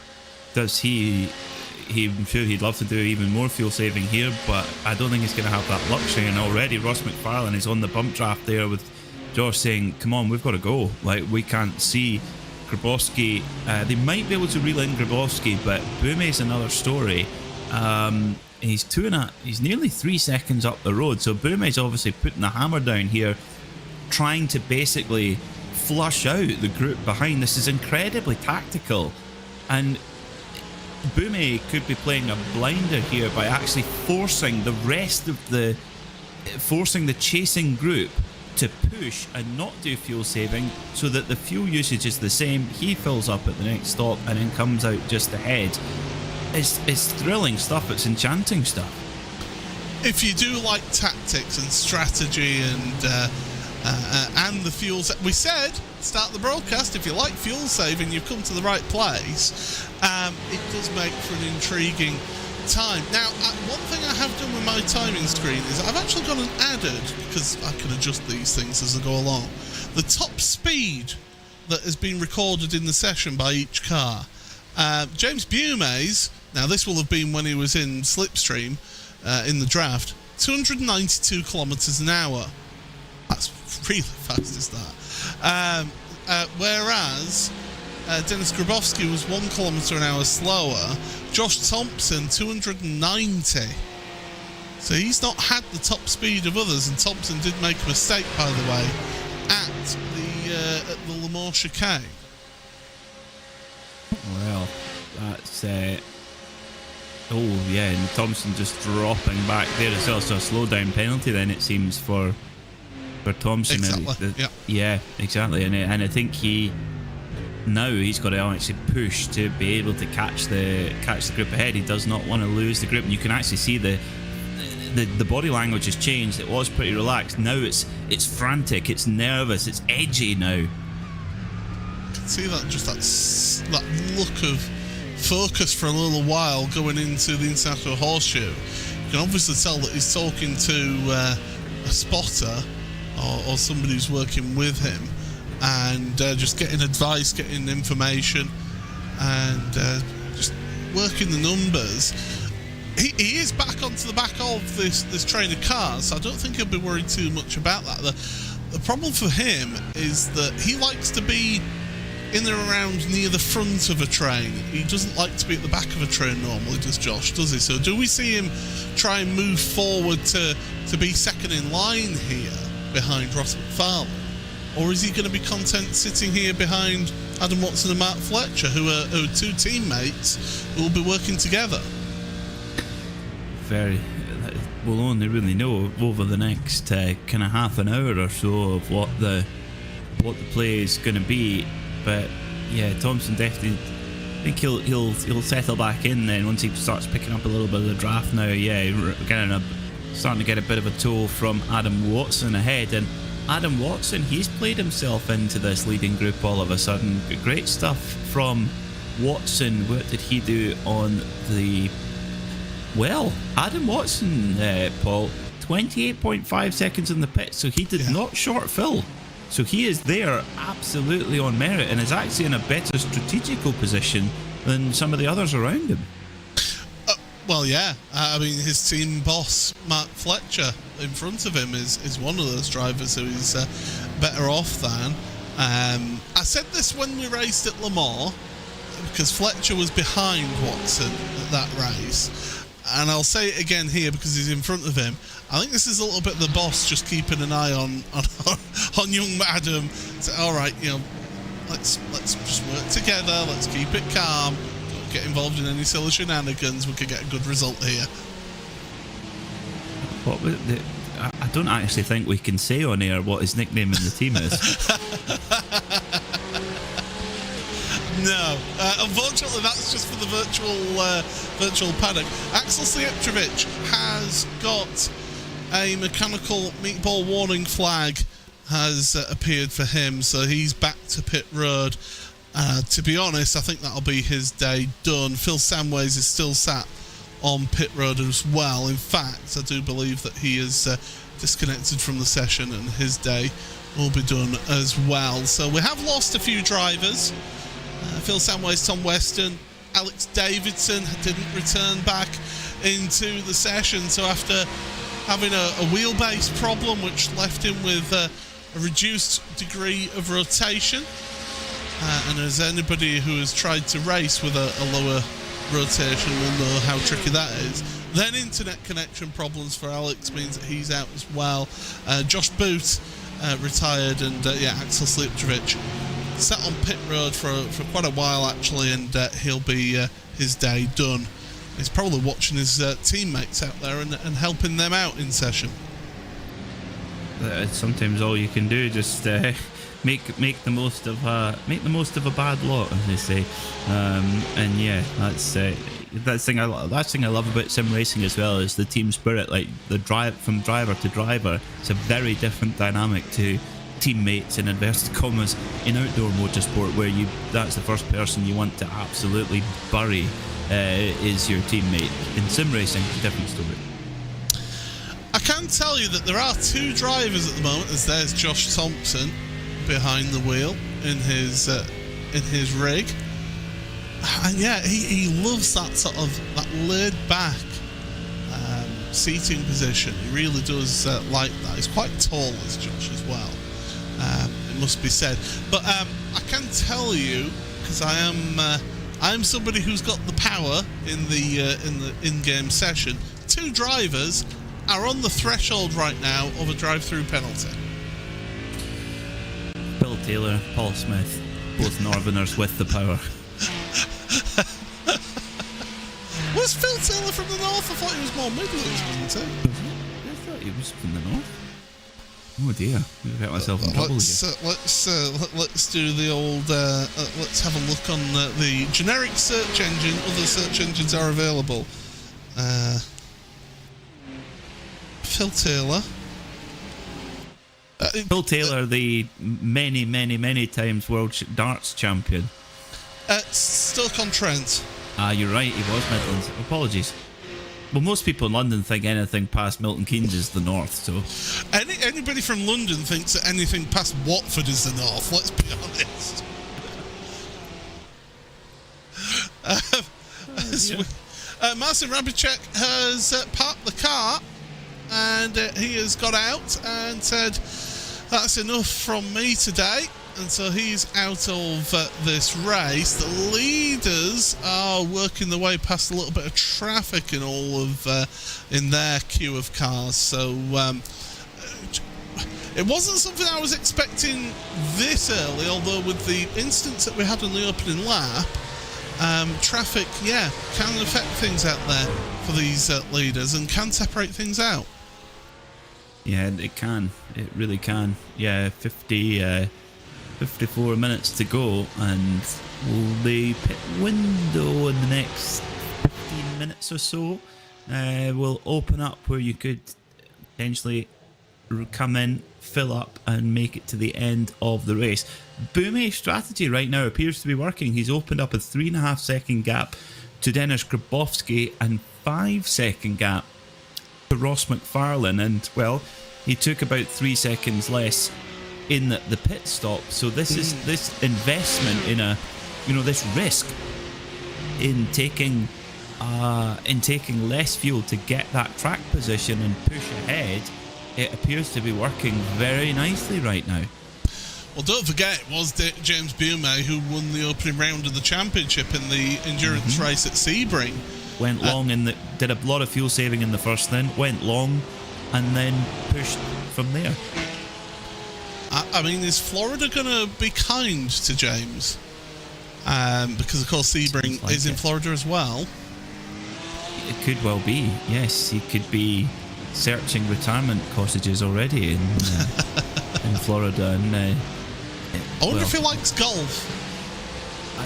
Does I'm sure he'd love to do even more fuel saving here, but I don't think he's going to have that luxury. And already Ross McFarlane is on the bump draft there with Josh saying, come on, we've got to go. Like, we can't see Grabowski. They might be able to reel in Grabowski, but Boume's another story. He's nearly 3 seconds up the road, so Boume's obviously putting the hammer down here, trying to basically flush out the group behind. This is incredibly tactical, and Boume could be playing a blinder here by actually forcing the chasing group to push and not do fuel saving, so that the fuel usage is the same. He fills up at the next stop and then comes out just ahead. It's thrilling stuff. It's enchanting stuff. If you do like tactics and strategy and the fuel, we said start the broadcast, if you like fuel saving, you've come to the right place. It does make for an intriguing time. Now, one thing I have done with my timing screen is I've actually gone and added, because I can adjust these things as I go along, the top speed that has been recorded in the session by each car. James Boume's, now this will have been when he was in Slipstream in the draft, 292 kilometres an hour. That's really fast, is that? Whereas Dennis Grabowski was 1 kilometre an hour slower. Josh Thompson, 290. So he's not had the top speed of others, and Thompson did make a mistake, by the way, at the Le Mans chicane. Well, that's oh yeah, and Thompson just dropping back there. It's also a slow down penalty then, it seems, for Thompson. Exactly. Yeah, exactly. And I think he's got to actually push to be able to catch the group ahead. He does not want to lose the grip, and you can actually see the body language has changed. It was pretty relaxed. Now it's frantic, it's nervous, it's edgy now. You can see that look of focus for a little while going into the International Horseshoe. You can obviously tell that he's talking to a spotter or somebody who's working with him, and just getting advice, getting information, and just working the numbers. He is back onto the back of this train of cars, so I don't think he'll be worried too much about that. The problem for him is that he likes to be in and around near the front of a train. He doesn't like to be at the back of a train normally, does Josh, does he? So do we see him try and move forward to be second in line here behind Ross McFarlane? Or is he going to be content sitting here behind Adam Watson and Mark Fletcher, who are two teammates who will be working together? We'll only really know over the next kind of half an hour or so of what the play is going to be. But yeah, Thompson definitely, I think he'll settle back in then once he starts picking up a little bit of the draft now. Yeah, starting to get a bit of a toll from Adam Watson ahead. And Adam Watson, he's played himself into this leading group all of a sudden. Great stuff from Watson. What did he do on the... Well, Adam Watson, Paul, 28.5 seconds in the pit, so he did not short fill. So he is there absolutely on merit and is actually in a better strategical position than some of the others around him. Well, yeah. I mean, his team boss, Mark Fletcher, in front of him is one of those drivers who is better off than. I said this when we raced at Le Mans, because Fletcher was behind Watson at that race. And I'll say it again here because he's in front of him. I think this is a little bit the boss just keeping an eye on young Adam. So, all right, let's just work together. Let's keep it calm. Don't get involved in any silly shenanigans. We could get a good result here. I don't actually think we can say on air what his nickname in the team is. No, unfortunately, that's just for the virtual paddock. Axel Slijepcevic has got a mechanical meatball warning flag has appeared for him, so he's back to pit road. To be honest, I think that'll be his day done. Phil Samways is still sat on pit road as well. In fact, I do believe that he is disconnected from the session and his day will be done as well. So we have lost a few drivers. Phil Samways, Tom Weston, Alex Davidson didn't return back into the session, so after having a wheelbase problem which left him with a reduced degree of rotation, and as anybody who has tried to race with a lower rotation will know how tricky that is. Then internet connection problems for Alex means that he's out as well. Josh Boot retired, and Axel Slipjovic sat on pit road for quite a while actually, and he'll be his day done. He's probably watching his teammates out there and helping them out in session. Sometimes all you can do just make the most of a bad lot, as they say. And yeah, that's thing I love about sim racing as well is the team spirit. Like the drive from driver to driver, it's a very different dynamic to teammates in inverted commas in outdoor motorsport, where that's the first person you want to absolutely bury is your teammate. In sim racing, it's a different story. I can tell you that there are two drivers at the moment, as there's Josh Thompson behind the wheel in his rig, and yeah, he loves that sort of that laid back seating position. He really does like that. He's quite tall as Josh as well, it must be said. But I can tell you, because I am somebody who's got the power in the in-game session. Two drivers are on the threshold right now of a drive-through penalty. Bill Taylor, Paul Smith, both Northerners with the power. Was Phil Taylor from the north? I thought he was more Midlands, wasn't he? I thought he was from the north. Oh dear, I've got myself in trouble here. Let's do the old. Let's have a look on the generic search engine. Other search engines are available. Phil Taylor. Phil Taylor, the many times world darts champion. Stoke-on-Trent. You're right, he was Midlands. Apologies. Well, most people in London think anything past Milton Keynes is the north, so... Anybody from London thinks that anything past Watford is the north, let's be honest. Marcin Rabicek has parked the car, and he has got out and said, that's enough from me today. And so he's out of this race. The leaders are working their way past a little bit of traffic in all of in their queue of cars. So it wasn't something I was expecting this early, although with the instance that we had on the opening lap, traffic, can affect things out there for these leaders and can separate things out. Yeah, it can. It really can. Yeah, 54 minutes to go, and the pit window in the next 15 minutes or so will open up, where you could potentially come in, fill up, and make it to the end of the race. Boome's strategy right now appears to be working. He's opened up a 3.5 second gap to Denis Grabowski and 5 second gap to Ross McFarlane, and well, he took about 3 seconds less in the pit stop. So this is this investment in this risk in taking less fuel to get that track position and push ahead. It appears to be working very nicely right now. Well, don't forget, it was James Bume who won the opening round of the championship in the endurance race at Sebring. Went long did a lot of fuel saving in the first, then went long, and then pushed from there. I mean, is Florida going to be kind to James? Because, of course, Sebring is in Florida as well. It could well be, yes. He could be searching retirement cottages already in Florida. And I wonder if he likes golf.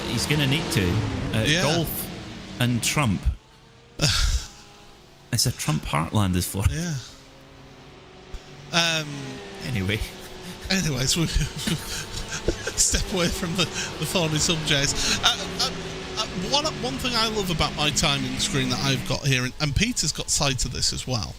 He's going to need to. Golf and Trump. It's a Trump heartland, is Florida. Yeah. Anyway. Anyways, we step away from the thorny subjects. One thing I love about my timing screen that I've got here, and Peter's got sight of this as well,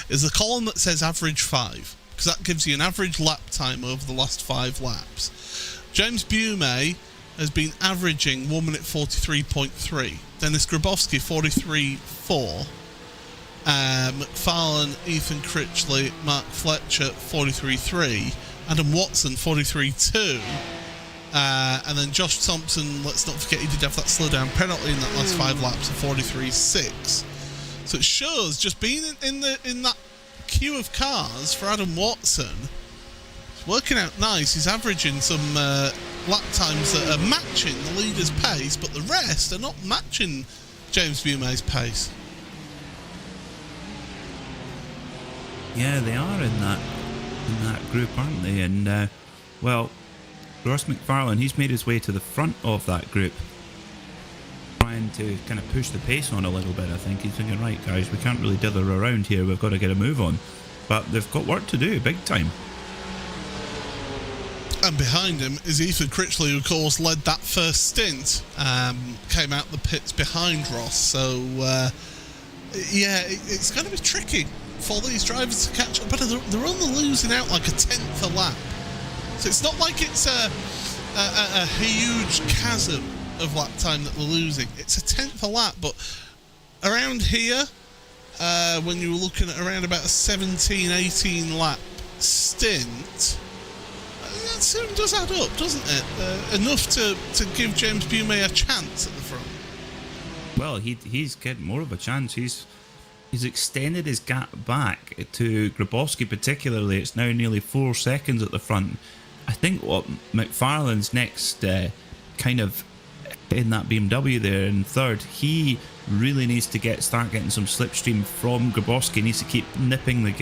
is the column that says average 5, because that gives you an average lap time over the last 5 laps. James Bume has been averaging 1 minute 43.3. Dennis Grabowski 43.4. McFarlane, Ethan Critchley, Mark Fletcher 43.3. Adam Watson 43.2. And then Josh Thompson, let's not forget he did have that slowdown penalty in that last 5 laps of 43.6. So it shows just being in that queue of cars for Adam Watson, it's working out nice. He's averaging some lap times that are matching the leader's pace, but the rest are not matching James Bume's pace. Yeah, they are in that group, aren't they? And well, Ross McFarlane, he's made his way to the front of that group, trying to kind of push the pace on a little bit. I think he's thinking, right guys, we can't really dither around here, we've got to get a move on. But they've got work to do, big time. And behind him is Ethan Critchley, who of course led that first stint, came out the pits behind Ross. So yeah, it's going to be tricky for these drivers to catch up, but they're only losing out like a tenth a lap. So it's not like it's a huge chasm of lap time that they're losing. It's a tenth a lap, but around here, when you were looking at around about a 17-18 lap stint, that soon does add up, doesn't it? Enough to give James Bume a chance at the front. Well, he's getting more of a chance. He's extended his gap back to Grabowski particularly. It's now nearly 4 seconds at the front. I think what McFarlane's next kind of in that BMW there in third, he really needs to start getting some slipstream from Grabowski. He needs to keep nipping the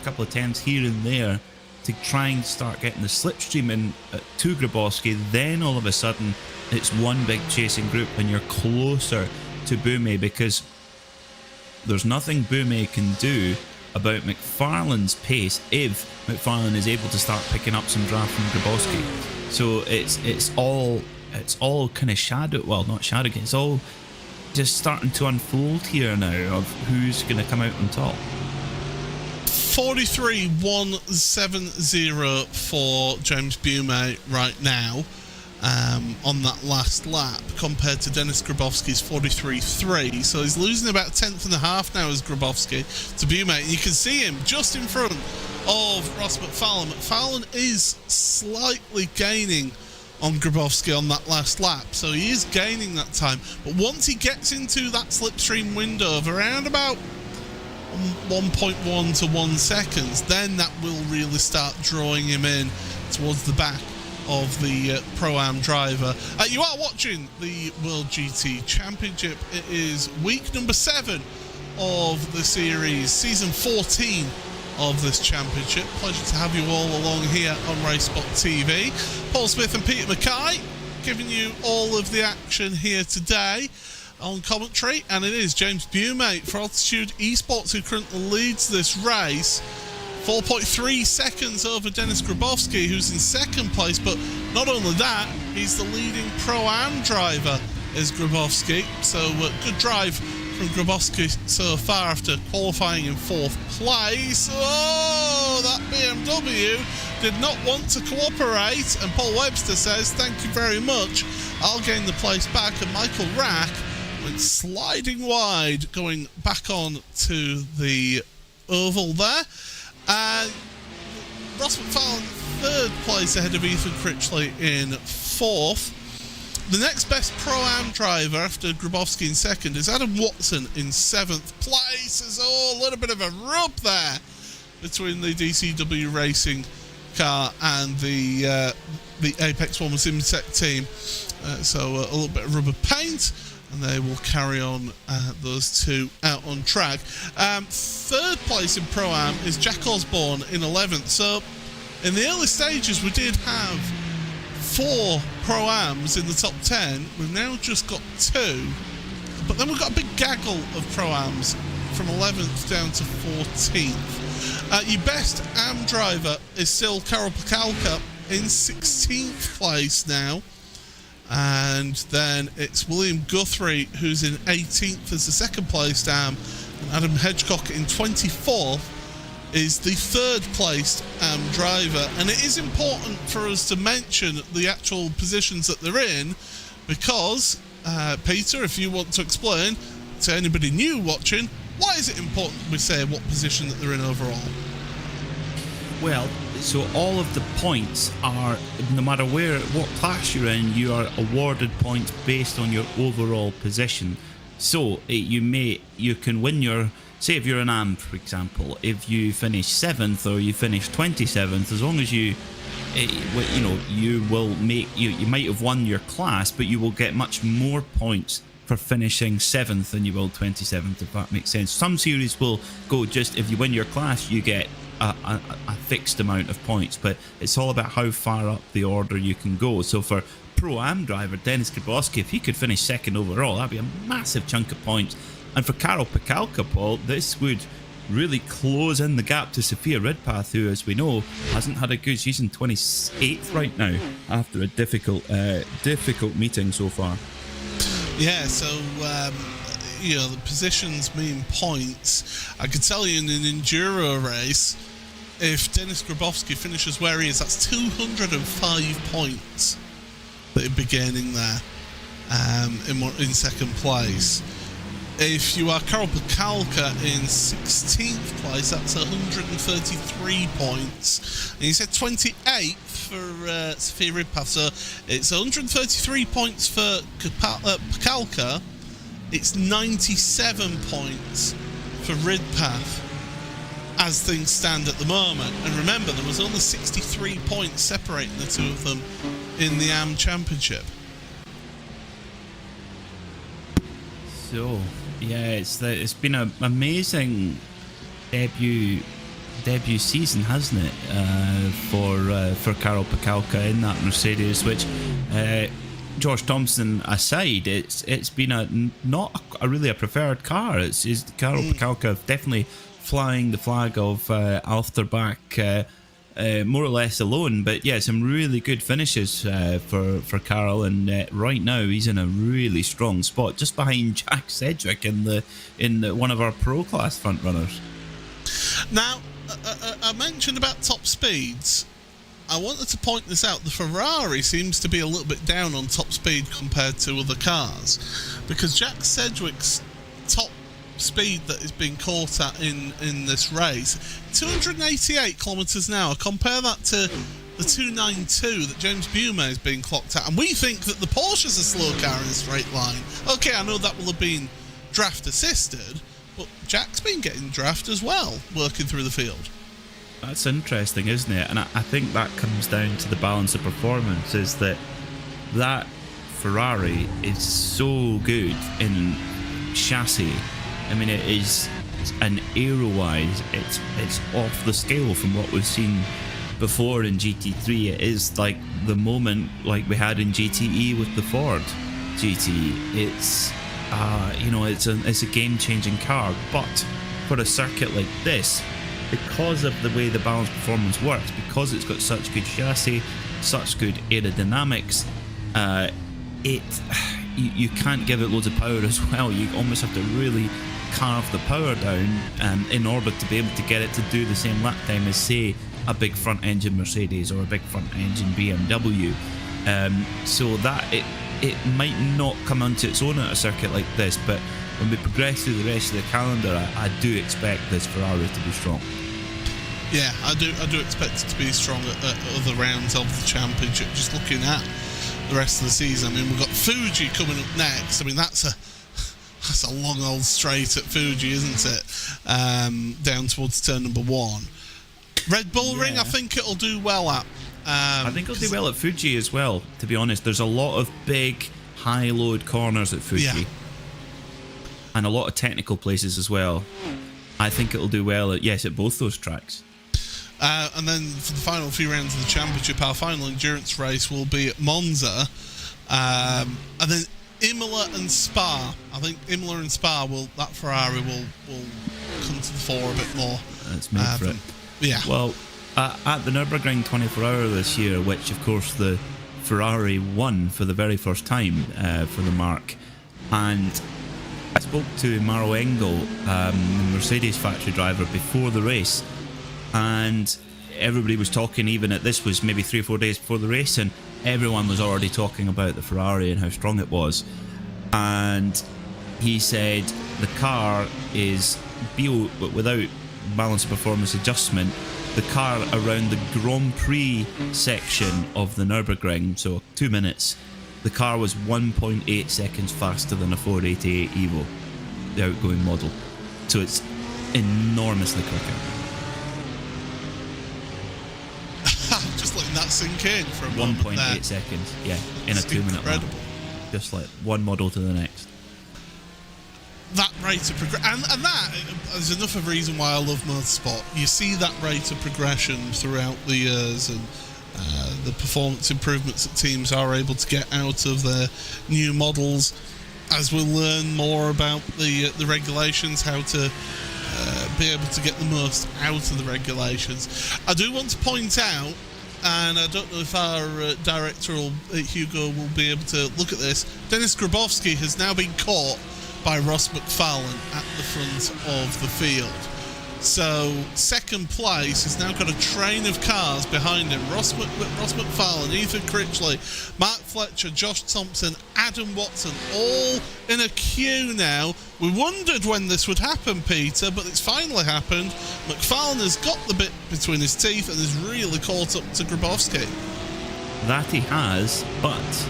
couple of tenths here and there to try and start getting the slipstream in to Grabowski. Then all of a sudden it's one big chasing group and you're closer to Bume, because there's nothing Bume can do about McFarlane's pace if McFarlane is able to start picking up some draft from Grabowski. So it's all kind of it's all just starting to unfold here now of who's going to come out on top. 43.170 for James Bume right now on that last lap, compared to Dennis Grabowski's 43.3. So he's losing about a tenth and a half now as Grabowski to Bume. And you can see him just in front of Ross McFarlane. McFarlane is slightly gaining on Grabowski on that last lap, so he is gaining that time. But once he gets into that slipstream window of around about 1.1 to 1 seconds, then that will really start drawing him in towards the back of the Pro-Am driver. You are watching the World GT Championship. It is week number 7 of the series, season 14 of this championship. Pleasure to have you all along here on RaceSpotTV. Paul Smith and Peter Mackay giving you all of the action here today on commentary, and it is James Bume for Altitude Esports who currently leads this race, 4.3 seconds over Dennis Grabowski, who's in second place. But not only that, he's the leading Pro-Am driver is Grabowski, so good drive from Grabowski so far after qualifying in 4th place. Oh, that BMW did not want to cooperate, and Paul Webster says thank you very much, I'll gain the place back. And Michael Rack went sliding wide, going back on to the oval there. Ross McFarlane 3rd place ahead of Ethan Critchley in 4th. The next best Pro-Am driver after Grabowski in 2nd is Adam Watson in 7th place. There's a little bit of a rub there between the DCW Racing car and the Apex One Simtech team. So a little bit of rubber paint, and they will carry on those two out on track. 3rd place in Pro-Am is Jack Osborne in 11th. So in the early stages we did have 4 Pro-Ams in the top 10. We've now just got 2, but then we've got a big gaggle of Pro-Ams from 11th down to 14th. Your best AM driver is still Karol Pacalka in 16th place now. And then it's William Guthrie, who's in 18th as the second placed AM. And Adam Hedgecock in 24th is the third placed driver. And it is important for us to mention the actual positions that they're in, because, Peter, if you want to explain to anybody new watching, why is it important we say what position that they're in overall? Well, so all of the points are, no matter what class you're in, you are awarded points based on your overall position. So you can win your, say if you're an AM, for example, if you finish 7th or you finish 27th, as long as you will make, you might have won your class, but you will get much more points for finishing 7th than you will 27th, if that makes sense. Some series will go just, if you win your class, you get a fixed amount of points, but it's all about how far up the order you can go. So for Pro-Am driver Dennis Grabowski, if he could finish 2nd overall, that'd be a massive chunk of points. And for Karol Pacalka, Paul, this would really close in the gap to Sophia Ridpath, who, as we know, hasn't had a good season, 28th right now, after a difficult meeting so far. Yeah, so the positions mean points. I could tell you in an enduro race, if Dennis Grabowski finishes where he is, that's 205 points that he'd be gaining there in second place. If you are Karol Pacalka in 16th place, that's 133 points. And you said 28th for Sophia Ridpath, so it's 133 points for Pacalka. It's 97 points for Ridpath as things stand at the moment. And remember, there was only 63 points separating the two of them in the AM Championship. So, yeah, it's been an amazing debut season, hasn't it, for Karol Pacalka in that Mercedes, which, George Thompson aside, it's been not really a preferred car. It's Karol Pacalka definitely flying the flag of Alfterbach more or less alone, but yeah, some really good finishes for Karol, and right now he's in a really strong spot, just behind Jack Sedgwick in the one of our pro class front runners. Now, I mentioned about top speeds. I wanted to point this out. The Ferrari seems to be a little bit down on top speed compared to other cars, because Jack Sedgwick's top speed that is being caught at in this race, 288 kilometres an hour. Compare that to the 292 that James Bume is being clocked at, and we think that the Porsche's a slow car in a straight line. Okay, I know that will have been draft assisted, but Jack's been getting draft as well, working through the field. That's interesting, isn't it? And I think that comes down to the balance of performance, is that Ferrari is so good in chassis. I mean, it is, and aero-wise, it's off the scale from what we've seen before in GT3. It is like the moment like we had in GTE with the Ford GT. It's it's a game-changing car, but for a circuit like this, because of the way the balance performance works, because it's got such good chassis, such good aerodynamics, you can't give it loads of power as well. You almost have to really carve the power down in order to be able to get it to do the same lap time as, say, a big front engine Mercedes or a big front engine BMW. So that it might not come onto its own at a circuit like this, but when we progress through the rest of the calendar, I do expect this Ferrari to be strong. Yeah, I do expect it to be strong at other rounds of the championship. Just looking at the rest of the season, I mean, we've got Fuji coming up next. I mean, that's a long old straight at Fuji, isn't it? Down towards turn number 1. Red Bull Ring, I think it'll do well at. I think it'll do well at Fuji as well, to be honest. There's a lot of big, high-load corners at Fuji. Yeah. And a lot of technical places as well. I think it'll do well at both those tracks. And then for the final few rounds of the championship, our final endurance race will be at Monza. And then Imola and Spa. I think Imola and Spa that Ferrari will come to the fore a bit more. It's made for it. Yeah. Well, at the Nürburgring 24 Hour this year, which of course the Ferrari won for the very first time for the marque, and I spoke to Maro Engel, the Mercedes factory driver, before the race, and everybody was talking, even at this was maybe 3 or 4 days before the race, and everyone was already talking about the Ferrari and how strong it was. And he said the car is without balance of performance adjustment. The car around the Grand Prix section of the Nürburgring, so 2 minutes, the car was 1.8 seconds faster than a 488 Evo, the outgoing model. So it's enormously quicker. Just letting that sink in for a moment. 1.8 seconds, yeah, in a 2 minute lap. Just like one model to the next. That rate of progression, and that is enough of a reason why I love motorsport. You see that rate of progression throughout the years, and the performance improvements that teams are able to get out of their new models as we learn more about the regulations, how to be able to get the most out of the regulations. I do want to point out, and I don't know if our director, Hugo, will be able to look at this, Dennis Grabowski has now been caught by Ross McFarlane at the front of the field. So second place has now got a train of cars behind him. Ross McFarlane, Ethan Critchley, Mark Fletcher, Josh Thompson, Adam Watson, all in a queue now. We wondered when this would happen, Peter, but it's finally happened. McFarlane has got the bit between his teeth and has really caught up to Grabowski. That he has, but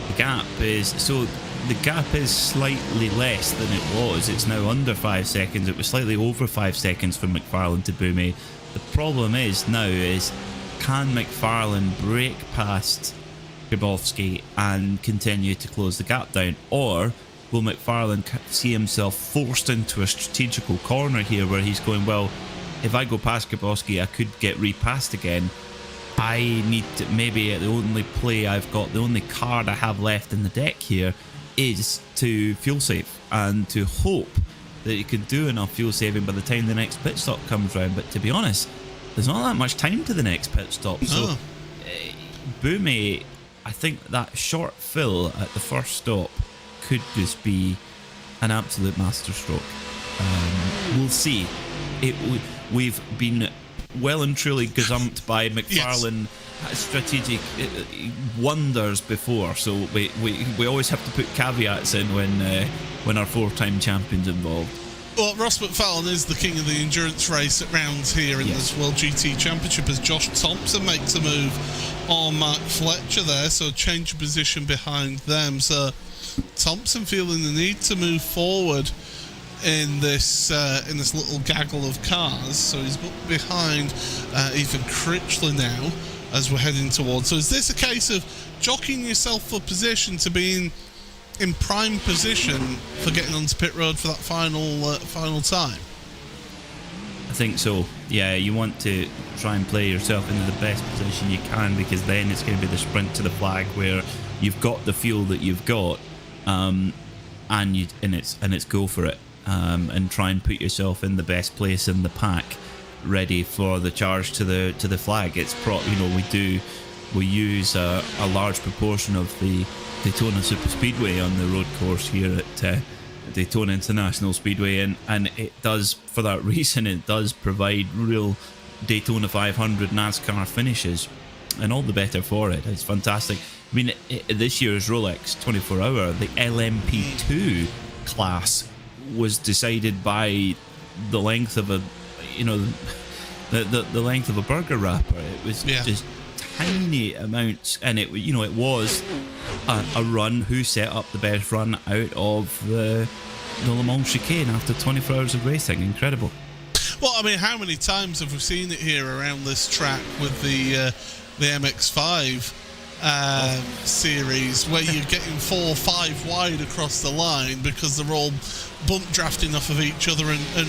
the gap is slightly less than it was. It's now under 5 seconds. It was slightly over 5 seconds for McFarlane to Bumi. The problem is can McFarlane break past Grabowski and continue to close the gap down, or will McFarlane see himself forced into a strategical corner here where he's going, well, if I go past Grabowski I could get repassed again. I need to, maybe the only play I've got, the only card I have left in the deck here is to fuel save and to hope that you can do enough fuel saving by the time the next pit stop comes round. But to be honest, there's not that much time to the next pit stop. So Bumi, I think that short fill at the first stop could just be an absolute masterstroke. We'll see. We've been well and truly gazumped by McFarlane. Yes. Strategic wonders before, so we always have to put caveats in when our 4-time champion's involved. Well, Ross McFarlane is the king of the endurance race at rounds here in this World GT Championship, as Josh Thompson makes a move on Mark Fletcher there, so change of position behind them. So Thompson feeling the need to move forward in this little gaggle of cars, so he's behind Ethan Critchley now as we're heading towards. So is this a case of jockeying yourself for position to being in prime position for getting onto pit road for that final time? I think so. Yeah, you want to try and play yourself into the best position you can, because then it's going to be the sprint to the flag where you've got the fuel that you've got, and it's go for it, and try and put yourself in the best place in the pack, ready for the charge to the flag. It's we use a large proportion of the Daytona Super Speedway on the road course here at Daytona International Speedway, and it does, for that reason, it does provide real Daytona 500 NASCAR finishes, and all the better for it. It's fantastic. I mean, this year's Rolex 24 Hour, the LMP2 class was decided by the length of a the length of a burger wrapper. It was just tiny amounts, and it was a run. Who set up the best run out of the Le Mans chicane after 24 hours of racing? Incredible. Well, I mean, how many times have we seen it here around this track with the MX-5 series, where you're getting 4 or 5 wide across the line because they're all bump drafting off of each other and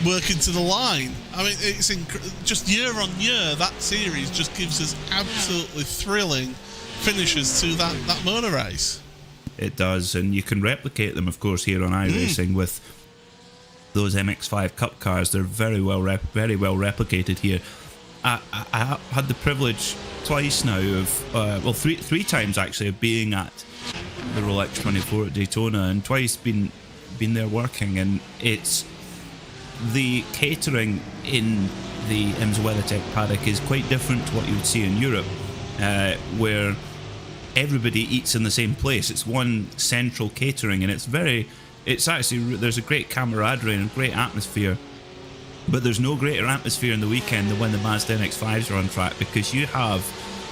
working to the line. I mean, it's just year on year, that series just gives us absolutely thrilling finishes to that motor race. It does, and you can replicate them, of course, here on iRacing with those MX-5 Cup cars. They're very well replicated here. I had the privilege twice now of, three times actually, of being at the Rolex 24 at Daytona, and twice been there working, and it's the catering in the IMSA WeatherTech paddock is quite different to what you would see in Europe, where everybody eats in the same place. It's one central catering, and it's actually, there's a great camaraderie and a great atmosphere. But there's no greater atmosphere in the weekend than when the Mazda MX-5s are on track, because you have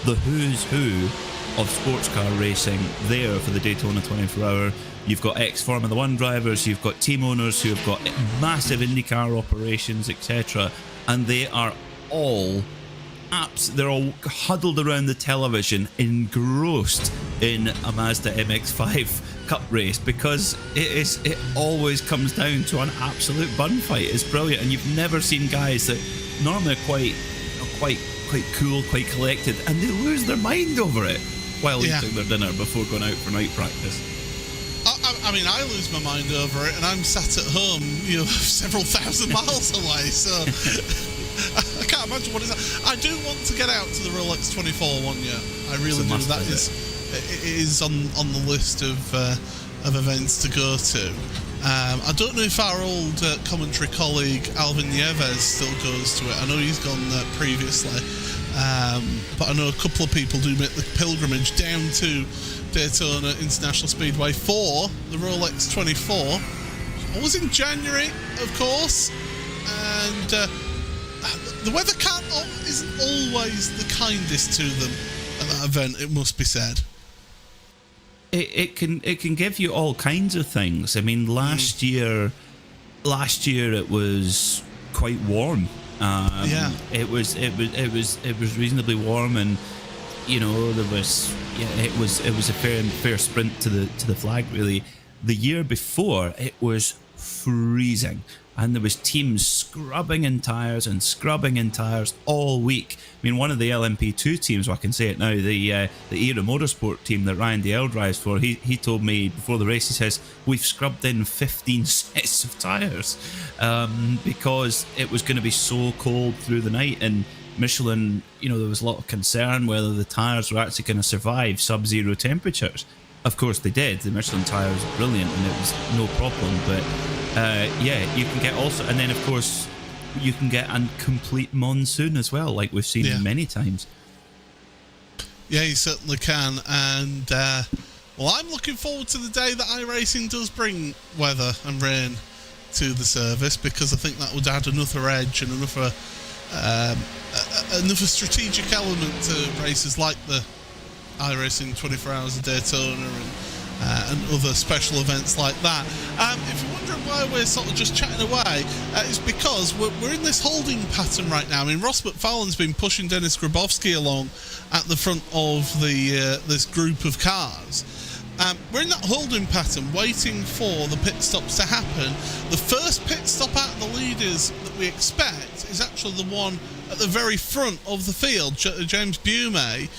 the who's who of sports car racing there for the Daytona 24-hour. You've got ex-Formula 1 drivers, you've got team owners who have got massive IndyCar operations, etc. And they are all they're all huddled around the television, engrossed in a Mazda MX-5 Cup race, because it always comes down to an absolute bun fight. It's brilliant, and you've never seen guys that normally are quite cool, quite collected, and they lose their mind over it while eating their dinner before going out for night practice. I mean, I lose my mind over it, and I'm sat at home, several thousand miles away, so I can't imagine what it's like. I do want to get out to the Rolex 24 one year. I really do. That is on the list of events to go to. I don't know if our old commentary colleague Alvin Nieves still goes to it. I know he's gone previously, but I know a couple of people do make the pilgrimage down to Daytona International Speedway for the Rolex 24. I was in January, of course, and the weather isn't always the kindest to them at that event, it must be said. It can give you all kinds of things. I mean, last year it was quite warm. It was reasonably warm, and there was it was a fair sprint to the flag, really. The year before, it was freezing, and there was teams scrubbing in tyres all week. I mean, one of the LMP2 teams, well, I can say it now, the ERA Motorsport team that Ryan Dale drives for, he told me before the race, he says, we've scrubbed in 15 sets of tyres because it was going to be so cold through the night. And Michelin, there was a lot of concern whether the tyres were actually going to survive sub-zero temperatures. Of course they did. The Michelin tyres are brilliant, and it was no problem. But you can get also, and then of course you can get a complete monsoon as well, like we've seen many times. Yeah, you certainly can. And I'm looking forward to the day that iRacing does bring weather and rain to the service, because I think that would add another edge and another strategic element to races like the iRacing 24 Hours of Daytona and other special events like that. If you're wondering why we're sort of just chatting away, it's because we're in this holding pattern right now. I mean, Ross McFarlane's been pushing Dennis Grabowski along at the front of this group of cars. We're in that holding pattern, waiting for the pit stops to happen. The first pit stop out of the leaders that we expect is actually the one at the very front of the field, James Bume.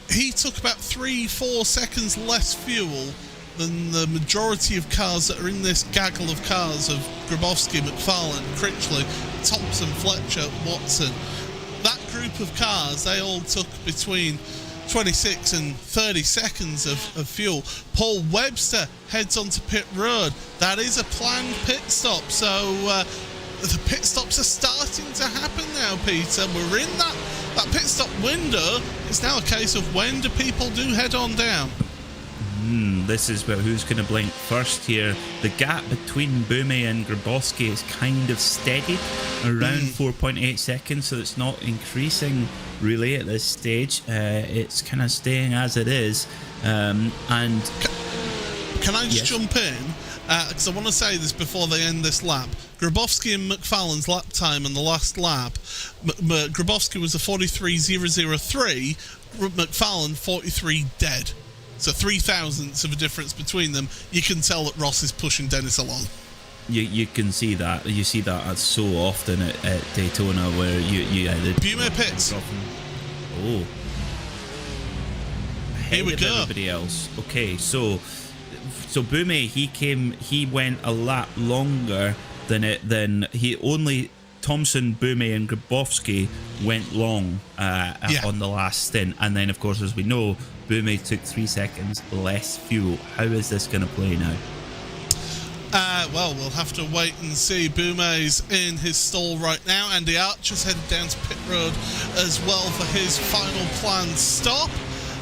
He took about 3-4 seconds less fuel than the majority of cars that are in this gaggle of cars of Grabowski, McFarlane, Critchley, Thompson, Fletcher, Watson. That group of cars, they all took between 26 and 30 seconds of fuel. Paul Webster heads onto pit road. That is a planned pit stop. So the pit stops are starting to happen now, Peter. We're in that pit stop window. It's now a case of when do people do head on down. This is about who's going to blink first here. The gap between Bume and Grabowski is kind of steady around 4.8 seconds, so it's not increasing really at this stage. It's kind of staying as it is. And can I just jump in? Because I want to say this before they end this lap. Grabowski and McFarlane's lap time in the last lap, Grabowski was a 43.003, McFarlane 43 dead. So 3 thousandths of a difference between them. You can tell that Ross is pushing Dennis along. You can see that. You see that so often at Daytona, where the Bume pits. Oh, here we go. Everybody else. Okay, so Bume, he went a lap longer then Thompson, Boumé and Grabowski went long on the last stint, and then of course, as we know, Boumé took 3 seconds less fuel. How is this going to play now? Well, we'll have to wait and see. Boumé's in his stall right now. Andy Archer's headed down to pit road as well for his final planned stop.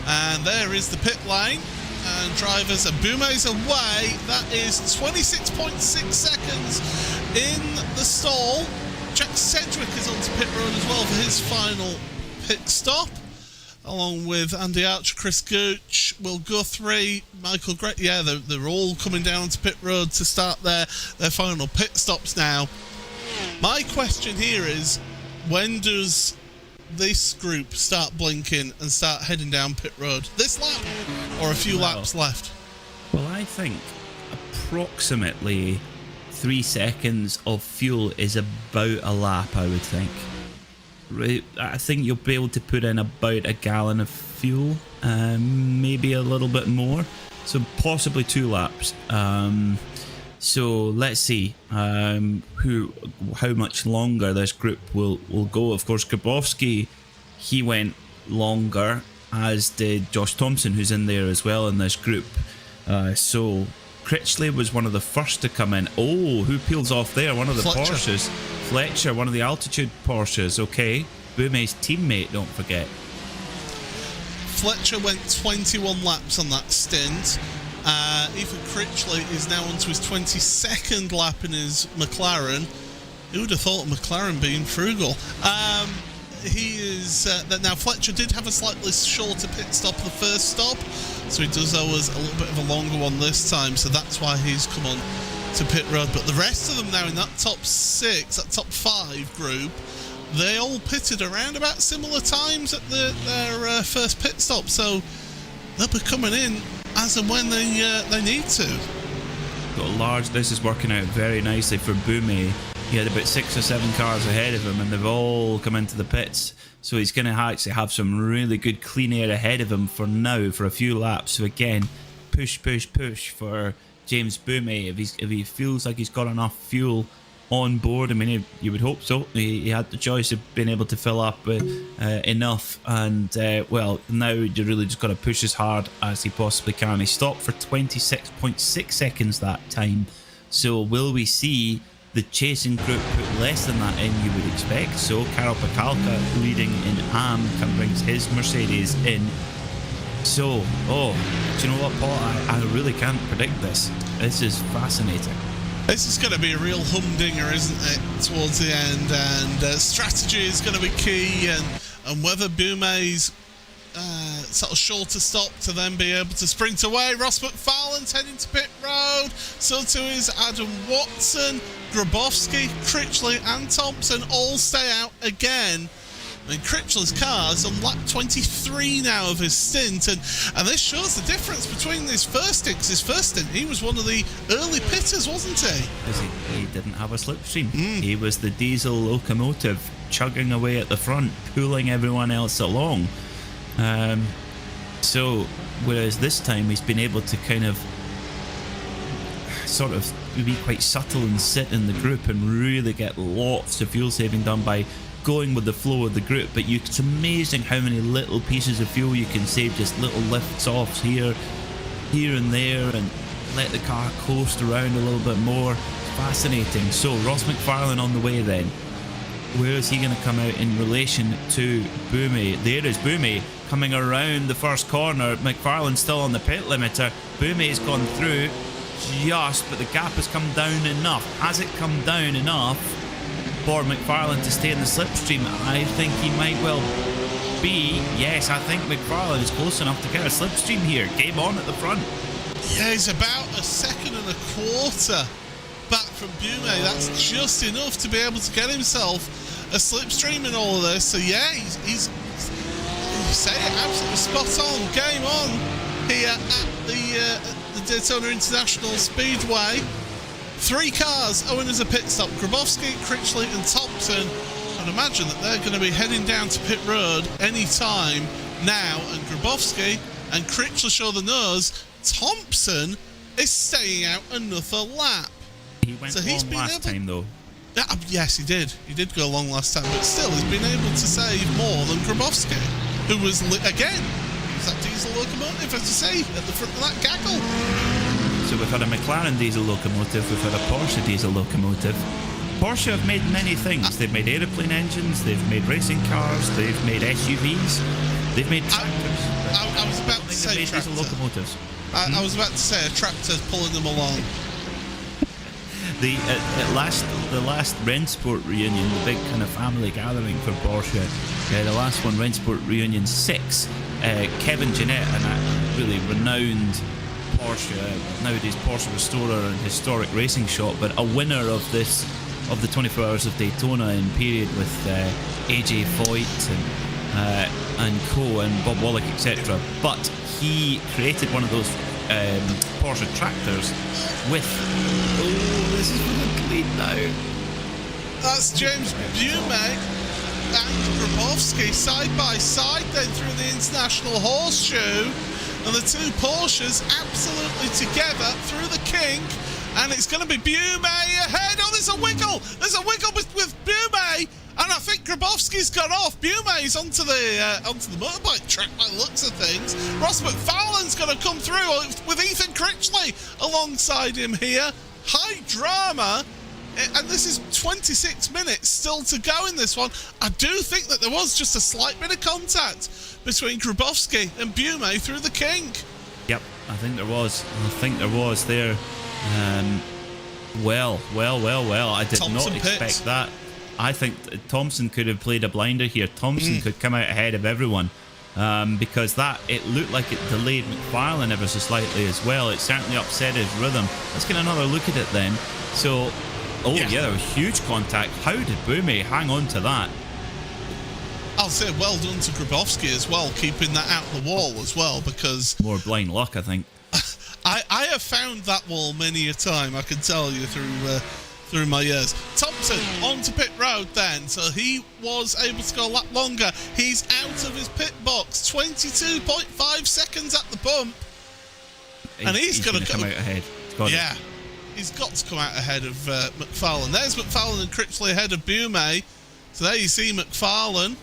And there is the pit lane. And drivers, and Boumé's away. That is 26.6 seconds in the stall. Jack Sedgwick is onto pit road as well for his final pit stop, along with Andy Archer, Chris Gooch, Will Guthrie, Michael Gray. Yeah, they're all coming down to pit road to start their final pit stops now. My question here is, when does this group start blinking and start heading down pit road? This lap or a few laps left? Well, I think approximately 3 seconds of fuel is about a lap, I would think. I think you'll be able to put in about a gallon of fuel, maybe a little bit more, so possibly 2 laps. So let's see how much longer this group will go. Of course, Grabowski, he went longer, as did Josh Thompson, who's in there as well in this group. So Critchley was one of the first to come in. Oh, who peels off there? One of the Porsches. Fletcher, one of the altitude Porsches. Okay. Boumé's teammate, don't forget. Fletcher went 21 laps on that stint. Ethan Critchley is now onto his 22nd lap in his McLaren. Who would have thought of McLaren being frugal? He is now. Fletcher did have a slightly shorter pit stop the first stop, so he does owe us a little bit of a longer one this time, so that's why he's come on to pit road. But the rest of them now in that top 6, that top 5 group, they all pitted around about similar times at their first pit stop, so they'll be coming in as and when they need to. Got a large. This is working out very nicely for Boumé. He had about 6 or 7 cars ahead of him, and they've all come into the pits. So he's going to actually have some really good clean air ahead of him for now, for a few laps. So again, push for James Boumé. If he feels like he's got enough fuel on board, I mean, you would hope so. He had the choice of being able to fill up enough, and well, now you really just got to push as hard as he possibly can. He stopped for 26.6 seconds that time. So will we see the chasing group put less than that in? You would expect so. Karol Pakalka leading in AM brings his Mercedes in. So, do you know what, Paul? I really can't predict this. This is fascinating. This is going to be a real humdinger, isn't it, towards the end? And strategy is going to be key, and whether Boumé's sort of shorter stop to then be able to sprint away. Ross McFarlane's heading to pit road. So too is Adam Watson, Grabowski, Critchley and Thompson all stay out again. I mean, Critchley's car's on lap 23 now of his stint, and this shows the difference between his first stint. 'Cause his first stint, he was one of the early pitters, wasn't he? He didn't have a slipstream. He was the diesel locomotive chugging away at the front, pulling everyone else along. So, whereas this time he's been able to kind of sort of be quite subtle and sit in the group and really get lots of fuel saving done by going with the flow of the group. But it's amazing how many little pieces of fuel you can save, just little lifts off here and there, and let the car coast around a little bit more. Fascinating. So Ross McFarlane on the way then. Where is he going to come out in relation to Boumé? There is Boumé coming around the first corner. McFarlane's still on the pit limiter. Boumé's gone through just, but the gap has come down enough. Has it come down enough for McFarlane to stay in the slipstream? I think he might well be. Yes, I think McFarlane is close enough to get a slipstream here. Game on at the front. Yeah, he's about 1.25 seconds back from Boumé. That's just enough to be able to get himself a slipstream in all of this. So yeah, he's you say it, absolutely spot on. Game on here at the Daytona International Speedway. 3 cars owing as a pit stop: Grabowski, Critchley and Thompson. I'd imagine that they're going to be heading down to pit road any time now, and Grabowski and Critchley show the nose. Thompson is staying out another lap. He went long last time, though. Yes, he did. He did go long last time, but still, he's been able to save more than Grabowski, who was, again, was that diesel locomotive, as you say, at the front of that gaggle. So we've had a McLaren diesel locomotive, we've had a Porsche diesel locomotive. Porsche have made many things. They've made aeroplane engines, they've made racing cars, they've made SUVs, they've made tractors. I was about to say tractor. Diesel locomotives. I was about to say a tractor pulling them along. The last Rennsport reunion, the big kind of family gathering for Porsche, the last one, Rennsport Reunion 6, Kevin Jeanette and that really renowned Porsche, nowadays Porsche restorer and historic racing shop, but a winner of the 24 Hours of Daytona in period with AJ Foyt and co and Bob Wallach, etc. But he created one of those Porsche tractors with... Oh, this is for the clean now. That's James Bume and Grabowski side by side then through the International Horseshoe, and the two Porsches absolutely together through the kink, and it's going to be Bume ahead. Oh, there's a wiggle with Bume, and I think Grabowski's got off. Bume's onto the motorbike track by the looks of things. Ross McFarlane's going to come through with Ethan Critchley alongside him here. High drama, and this is 26 minutes still to go in this one. I do think that there was just a slight bit of contact between Grabowski and Bume through the kink. Yep, I think there was there. Well. I did Thompson not expect pits. that. I think Thompson could have played a blinder here. Thompson could come out ahead of everyone because it looked like it delayed McFarlane ever so slightly as well. It certainly upset his rhythm. Let's get another look at it then. So, yeah, there was huge contact. How did Bume hang on to that? I'll say well done to Grabowski as well, keeping that out the wall as well, because... More blind luck, I think. I have found that wall many a time, I can tell you, through my years. Thompson onto pit road then, so he was able to go a lot longer. He's out of his pit box, 22.5 seconds at the bump. And he's going to come out ahead. He's got to come out ahead of McFarlane. There's McFarlane and Critchley ahead of Bume. So there you see McFarlane.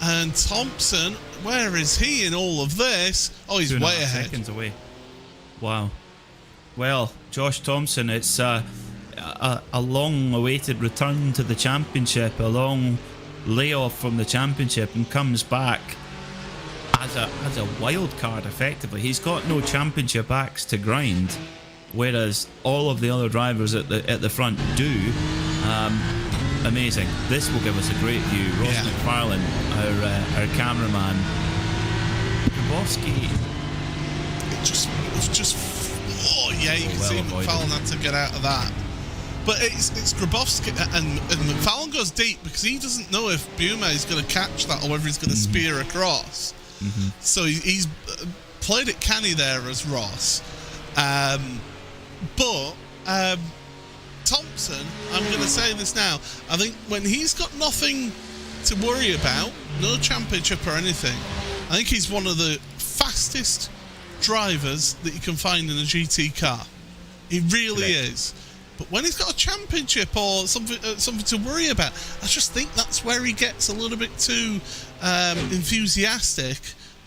And Thompson, where is he in all of this? Oh, he's way ahead. seconds away. Wow. Well, Josh Thompson, it's a long-awaited return to the championship, a long layoff from the championship, and comes back as a wild card, effectively. He's got no championship axe to grind, whereas all of the other drivers at the front do. Amazing. This will give us a great view. Ross McFarlane, our cameraman. Grabowski. You can see McFarlane had to get out of that. But it's Grabowski, and McFarlane goes deep because he doesn't know if Bume is going to catch that or whether he's going to spear across. So he's played it canny there as Ross. But Thompson, I'm going to say this now, I think when he's got nothing to worry about, no championship or anything, I think he's one of the fastest drivers that you can find in a GT car. He really is. But when he's got a championship or something to worry about, I just think that's where he gets a little bit too enthusiastic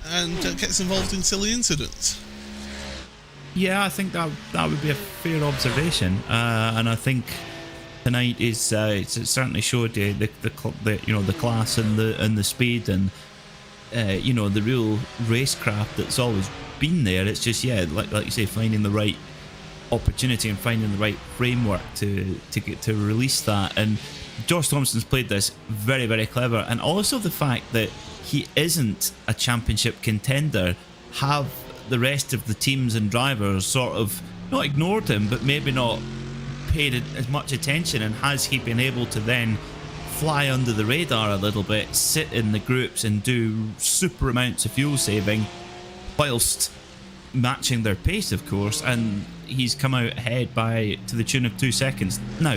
and gets involved in silly incidents. Yeah, I think that would be a fair observation, and I think tonight is it certainly showed the class and the speed and the real racecraft that's always been there. It's just like you say, finding the right opportunity and finding the right framework to get to release that. And Josh Thompson's played this very, very clever, and also the fact that he isn't a championship contender have the rest of the teams and drivers sort of not ignored him, but maybe not paid as much attention. And has he been able to then fly under the radar a little bit, sit in the groups and do super amounts of fuel saving whilst matching their pace, of course, and he's come out ahead to the tune of 2 seconds. Now,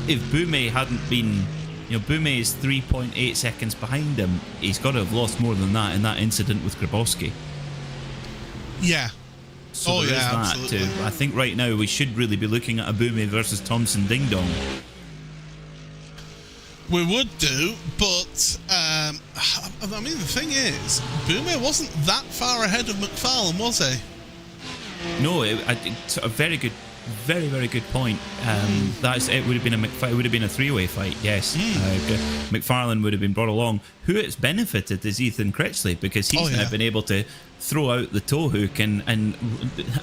if Bume hadn't been, Bume is 3.8 seconds behind him, he's got to have lost more than that in that incident with Grabowski. Yeah. So there is that absolutely. too. I think right now we should really be looking at a Boumé versus Thompson Ding Dong. We would do, but I mean, the thing is, Boumé wasn't that far ahead of McFarlane, was he? No, it's a very good, very, very good point. It would have been it would have been a three-way fight. Yes, McFarlane would have been brought along. Who it's benefited is Ethan Critchley, because he's now been able to throw out the tow hook and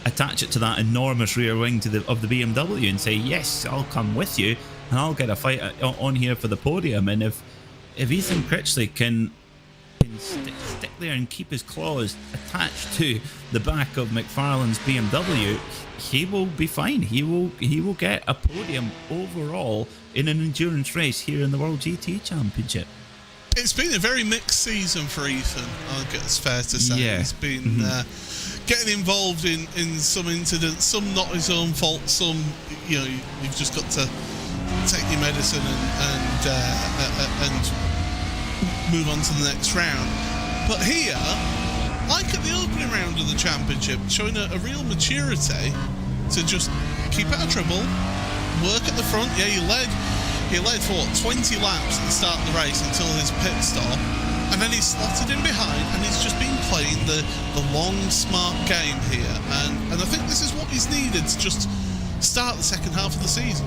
attach it to that enormous rear wing of the BMW and say, yes, I'll come with you and I'll get a fight on here for the podium. And if Ethan Critchley can stick there and keep his claws attached to the back of McFarlane's BMW, he will be fine. He will get a podium overall in an endurance race here in the World GT Championship. It's been a very mixed season for Ethan, I think it's fair to say. Yeah. He's been getting involved in some incidents, some not his own fault, some, you've just got to take your medicine and move on to the next round. But here, like at the opening round of the championship, showing a real maturity to just keep out of trouble, work at the front. Yeah, he led for 20 laps at the start of the race until his pit stop, and then he's slotted in behind, and he's just been playing the long, smart game here. And I think this is what he's needed to just start the second half of the season.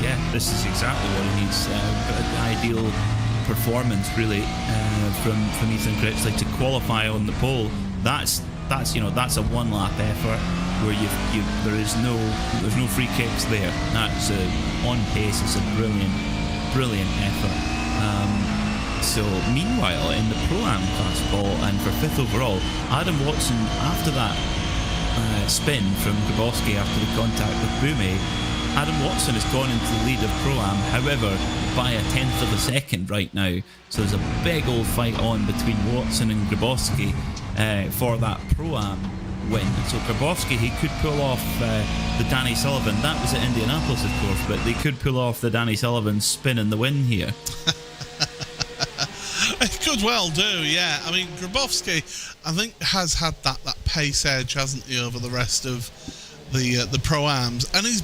Yeah, this is exactly what he needs. An ideal performance, really, from Ethan Critchley to qualify on the pole. That's a one-lap effort where there's no free kicks there. That's on pace. It's a brilliant effort. So meanwhile, in the Pro-Am class, Paul, and for 5th overall, Adam Watson, after that spin from Grabowski after the contact with Boumé, Adam Watson has gone into the lead of Pro-Am, however, by a 1/10 of a second right now. So there's a big old fight on between Watson and Grabowski for that Pro-Am win. So Grabowski, he could pull off the Danny Sullivan. That was at Indianapolis, of course, but they could pull off the Danny Sullivan spin in the win here. It could well do, yeah. I mean, Grabowski, I think, has had that pace edge, hasn't he, over the rest of the Pro-Ams, and he's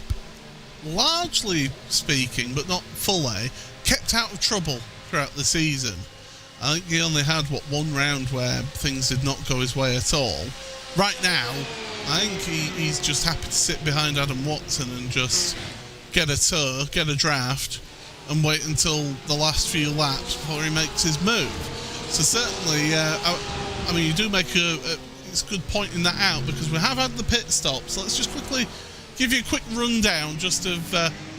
largely speaking, but not fully, kept out of trouble throughout the season. I think he only had, one round where things did not go his way at all. Right now, I think he's just happy to sit behind Adam Watson and just get a tour, get a draft, and wait until the last few laps before he makes his move. So certainly, I mean, you do make it's good pointing that out, because we have had the pit stop. So let's just quickly give you a quick rundown just of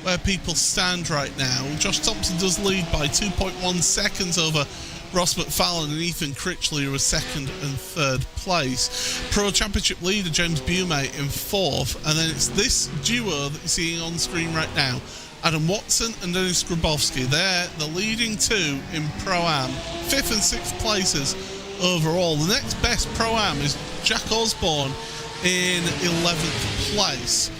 where people stand right now. Josh Thompson does lead by 2.1 seconds over Ross McFarlane and Ethan Critchley, who are second and third place. Pro Championship leader James Boumé in fourth, and then it's this duo that you're seeing on screen right now, Adam Watson and Dennis Grabowski. They're the leading two in Pro-Am, 5th and 6th places overall. The next best Pro-Am is Jack Osborne in 11th place.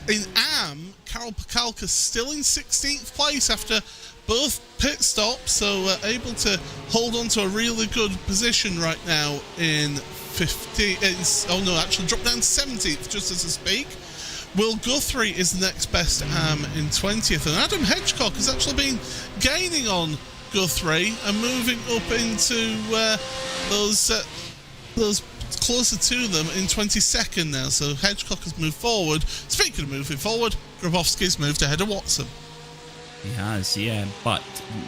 In Am, Karol Pakalka still in 16th place after both pit stops, so able to hold on to a really good position right now in 15th. Oh no, actually dropped down to 17th just as I speak. Will Guthrie is the next best Am in 20th, and Adam Hedgecock has actually been gaining on Guthrie and moving up into those closer to them in 22nd now. So Hedgecock has moved forward. Speaking of moving forward, Grabowski's moved ahead of Watson. He has, yeah, but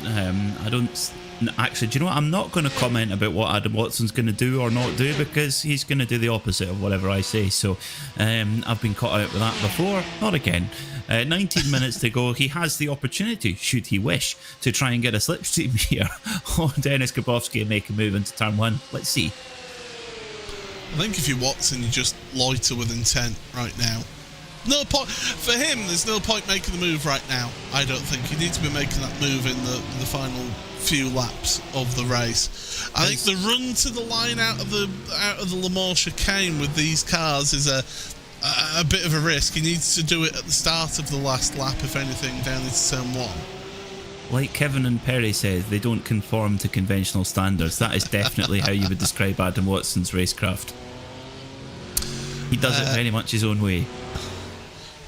I don't actually. Do you know what? I'm not going to comment about what Adam Watson's going to do or not do, because he's going to do the opposite of whatever I say. So I've been caught out with that before. Not again. 19 minutes to go. He has the opportunity, should he wish, to try and get a slipstream here on Dennis Grabowski and make a move into turn one. Let's see. I think if you're Watson, you just loiter with intent right now. No point for him. There's no point making the move right now. I don't think he needs to be making that move in the final few laps of the race. I think the run to the line out of the Le Mans chicane with these cars is a bit of a risk. He needs to do it at the start of the last lap, if anything, down into turn one. Like Kevin and Perry says, they don't conform to conventional standards. That is definitely how you would describe Adam Watson's racecraft. He does it very much his own way.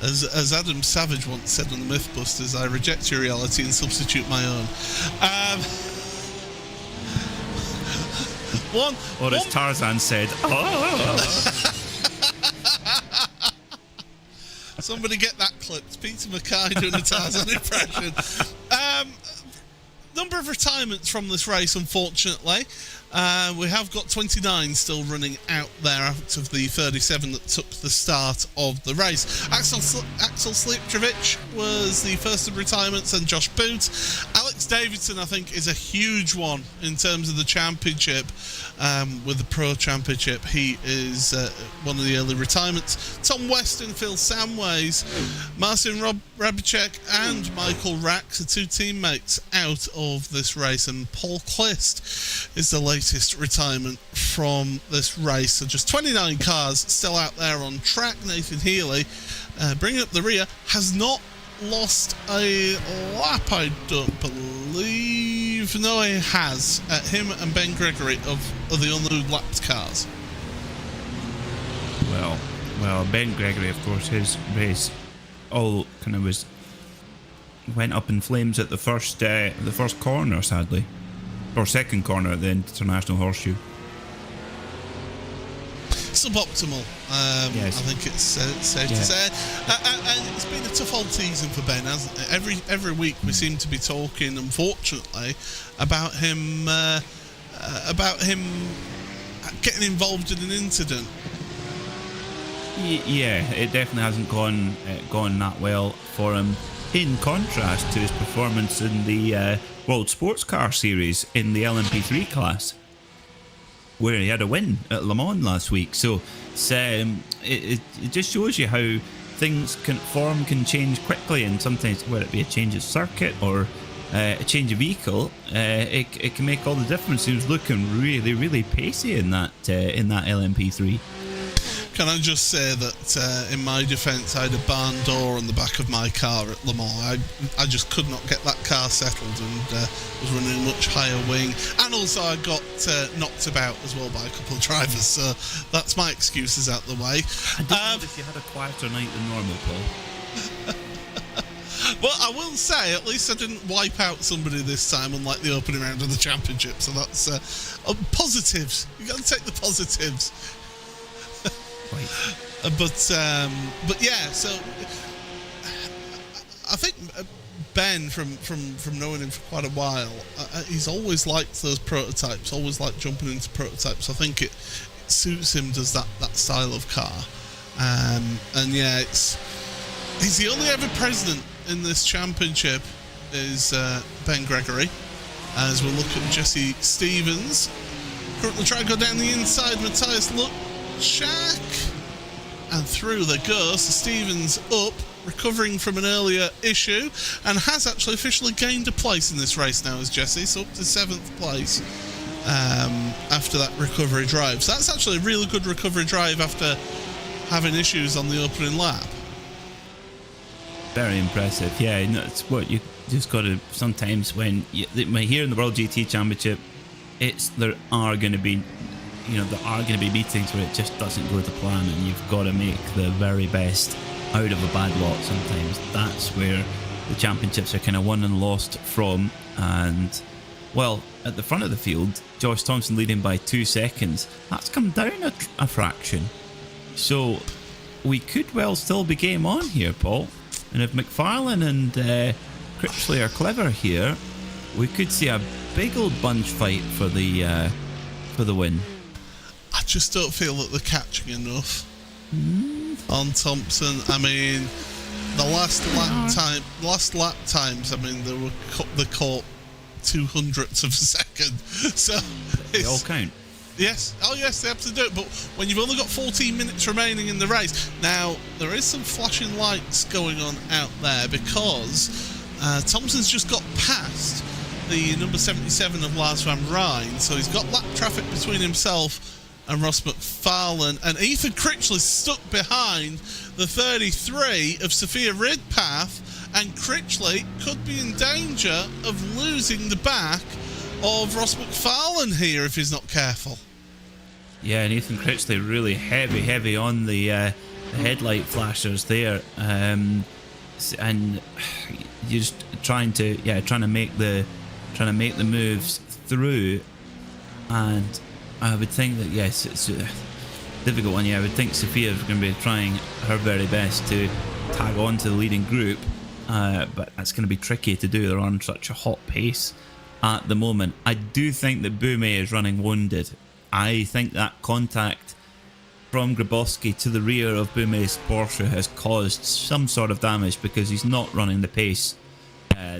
As Adam Savage once said on the Mythbusters, I reject your reality and substitute my own. Or as Tarzan said, oh. Somebody get that clipped. Peter Mackay doing a Tarzan impression. Number of retirements from this race, unfortunately. We have got 29 still running out there out of the 37 that took the start of the race. Axel Sliptrovic was the first of retirements, and Josh Booth. Alex Davidson, I think, is a huge one in terms of the championship. With the Pro Championship, he is one of the early retirements. Tom Weston, Phil Samways, Marcin Rabicek and Michael Rax are two teammates out of this race, and Paul Clist is the latest retirement from this race. So just 29 cars still out there on track. Nathan Healy, bringing up the rear, has not lost a lap, I don't believe. No, he has. Him and Ben Gregory of the only lapped cars. Well, Ben Gregory, of course, his race all kind of went up in flames at the first corner, sadly, or second corner at the International Horseshoe. Suboptimal, yes. I think it's safe to say. And it's been a tough old season for Ben, hasn't it? Every week we seem to be talking, unfortunately, about him getting involved in an incident. Yeah, it definitely hasn't gone that well for him. In contrast to his performance in the World Sports Car Series in the LMP3 class, where he had a win at Le Mans last week. So it just shows you how form can change quickly, and sometimes, whether it be a change of circuit or a change of vehicle, it can make all the difference. He was looking really, really pacey in that LMP3. Can I just say that in my defence, I had a barn door on the back of my car at Le Mans. I just could not get that car settled, and was running a much higher wing. And also I got knocked about as well by a couple of drivers, so that's my excuses out the way. I don't know if you had a quieter night than normal, Paul. Well, I will say, at least I didn't wipe out somebody this time, unlike the opening round of the championship, so that's positives. You got to take the positives. But yeah, so I think Ben, from knowing him for quite a while, he's always liked those prototypes, always liked jumping into prototypes. I think it suits him, does that style of car. And yeah, he's the only ever president in this championship is Ben Gregory. As we look at Jesse Stevens, currently trying to go down the inside, Matthias Luchak, and through they go. So Stevens up, recovering from an earlier issue, and has actually officially gained a place in this race now as Jesse, so up to 7th place after that recovery drive. So that's actually a really good recovery drive after having issues on the opening lap. Very impressive. Yeah, it's what you just got to, sometimes when here in the World GT Championship, there are going to be meetings where it just doesn't go to plan, and you've got to make the very best out of a bad lot. Sometimes that's where the championships are kind of won and lost from. And well, at the front of the field, Josh Thompson leading by 2 seconds. That's come down a fraction, so we could well still be game on here, Paul. And if McFarlane and Critchley are clever here, we could see a big old bunch fight for the win. I just don't feel that they're catching enough on Thompson. I mean, the last lap times, I mean, they caught 200ths of a second. So they all count. Yes. Oh, yes, they have to do it. But when you've only got 14 minutes remaining in the race, now there is some flashing lights going on out there because Thompson's just got past the number 77 of Lars van Rijn, so he's got lap traffic between himself and Ross McFarlane, and Ethan Critchley stuck behind the 33 of Sophia Ridpath, and Critchley could be in danger of losing the back of Ross McFarlane here if he's not careful. Yeah, and Ethan Critchley really heavy on the headlight flashers there, and you're just trying to make the moves through, and I would think that yes, it's a difficult one. Yeah, I would think Sophia's going to be trying her very best to tag on to the leading group, but that's going to be tricky to do. They're on such a hot pace at the moment. I do think that Boumé is running wounded. I think that contact from Grabowski to the rear of Boumé's Porsche has caused some sort of damage, because he's not running the pace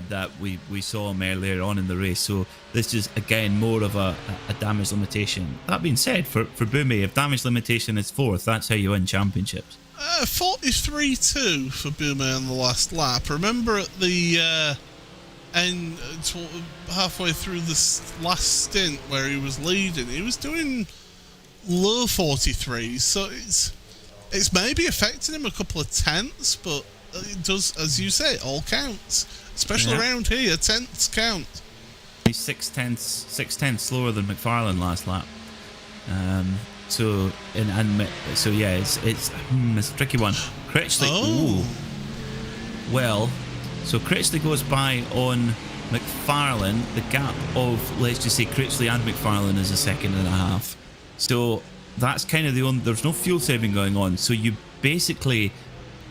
that we saw him earlier on in the race. So this is again more of a damage limitation. That being said, for Boumé, if damage limitation is 4th, that's how you win championships. 43.2 for Boumé on the last lap. Remember at the end, halfway through this last stint where he was leading, he was doing low 43s, so it's maybe affecting him a couple of tenths, but it does, as you say, it all counts, especially around here. Tenths count. He's 6/10 slower than McFarlane last lap. So yeah, it's a tricky one. Critchley. Oh. Well, so Critchley goes by on McFarlane. The gap of, let's just say, Critchley and McFarlane is a second and a half. So that's kind of the only, there's no fuel saving going on. So you basically,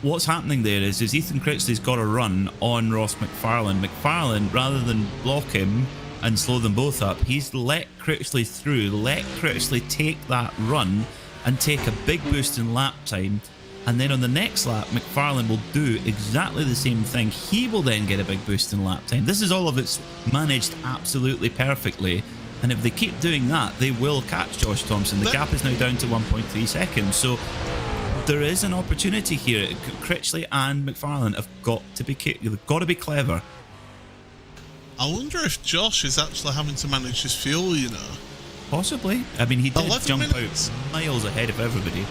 what's happening there is Ethan Critchley's got a run on Ross McFarlane. McFarlane, rather than block him and slow them both up, he's let Critchley through, let Critchley take that run and take a big boost in lap time. And then on the next lap, McFarlane will do exactly the same thing. He will then get a big boost in lap time. This is all of it's managed absolutely perfectly. And if they keep doing that, they will catch Josh Thompson. The gap is now down to 1.3 seconds. So there is an opportunity here. Critchley and McFarlane have got to be clever. I wonder if Josh is actually having to manage his fuel, you know. Possibly. I mean, he did jump minutes. out miles ahead of everybody.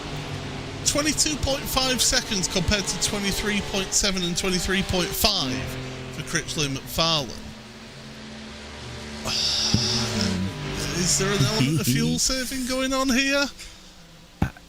22.5 seconds compared to 23.7 and 23.5 for Critchley and McFarlane. Is there an element of fuel saving going on here?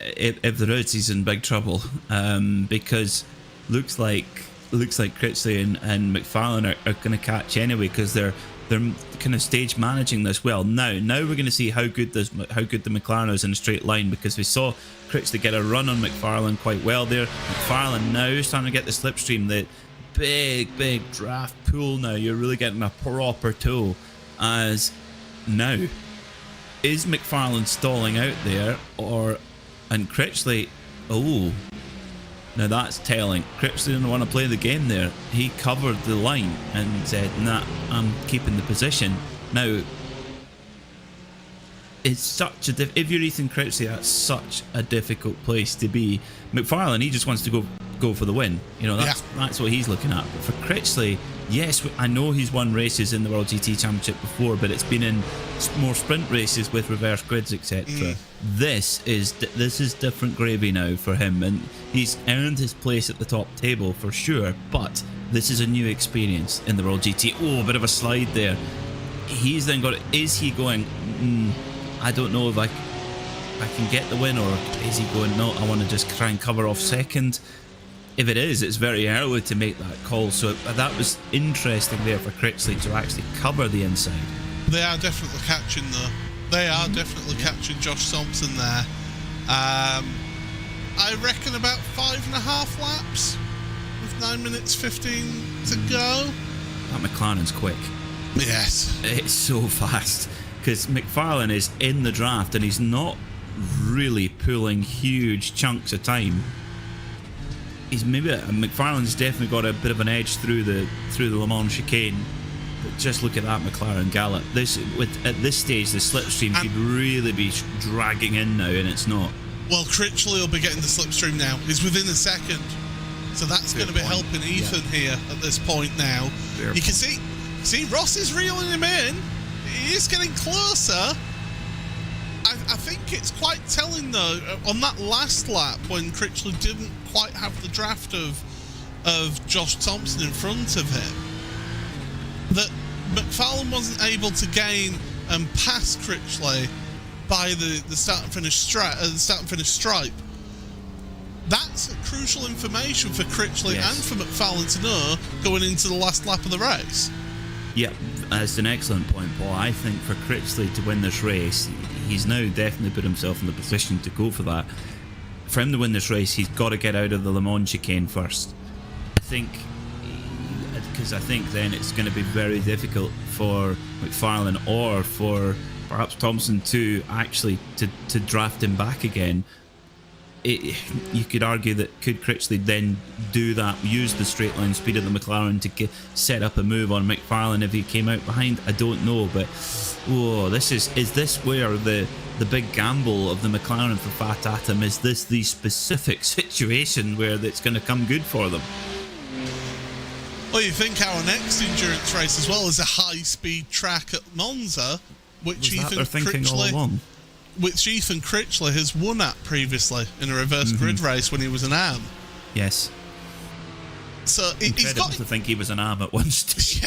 If there is, he's in big trouble, because looks like Critchley and McFarlane are going to catch anyway, because they're kind of stage managing this well. Now we're going to see how good the McLaren is in a straight line, because we saw Critchley get a run on McFarlane quite well there. McFarlane now is starting to get the slipstream, the big draft pool. Now you're really getting a proper tow. As now, is McFarlane stalling out there, and Critchley? Oh, now that's telling. Critchley didn't want to play the game there. He covered the line and said, "Nah, I'm keeping the position." Now, it's such a if you're Ethan Critchley, that's such a difficult place to be. McFarlane, he just wants to go for the win. You know, that's what he's looking at. But for Critchley, yes, I know he's won races in the World GT Championship before, but it's been in more sprint races with reverse grids, etc. This is different gravy now for him, and he's earned his place at the top table for sure. But this is a new experience in the World GT. Oh, a bit of a slide there. He's then got. Is he going? I don't know if I can get the win, or is he going? No, I want to just try and cover off second. If it is, it's very early to make that call. So that was interesting there for Critchley to actually cover the inside. They are definitely catching catching Josh Thompson there. I reckon about 5.5 laps with 9 minutes 15 to go. That McLaren's quick. Yes. It's so fast, because McFarlane is in the draft and he's not really pulling huge chunks of time. McFarlane's definitely got a bit of an edge through the Le Mans chicane. But just look at that McLaren gallop. At this stage, the slipstream could really be dragging in now, and it's not. Well, Critchley will be getting the slipstream now. He's within a second, so that's going to be helping Ethan here at this point now. You can see Ross is reeling him in. He is getting closer. I think it's quite telling though, on that last lap when Critchley didn't quite have the draft of Josh Thompson in front of him, that McFarlane wasn't able to gain and pass Critchley by the start and finish stripe. That's crucial information for Critchley and for McFarlane to know going into the last lap of the race. Yeah, that's an excellent point, Paul. I think for Critchley to win this race, he's now definitely put himself in the position to go for that. For him to win this race, he's got to get out of the Le Mans chicane first. Because I think then it's going to be very difficult for McFarlane or for perhaps Thompson to actually to draft him back again. You could argue that could Critchley then do that, use the straight line speed of the McLaren to set up a move on McFarlane if he came out behind? I don't know, but is this where the big gamble of the McLaren for Fat Atom? Is this the specific situation where it's going to come good for them? Well, you think our next endurance race as well is a high-speed track at Monza, which Ethan Critchley has won at previously in a reverse grid race when he was an AM. Yes. So incredible to think he was an AM at one stage.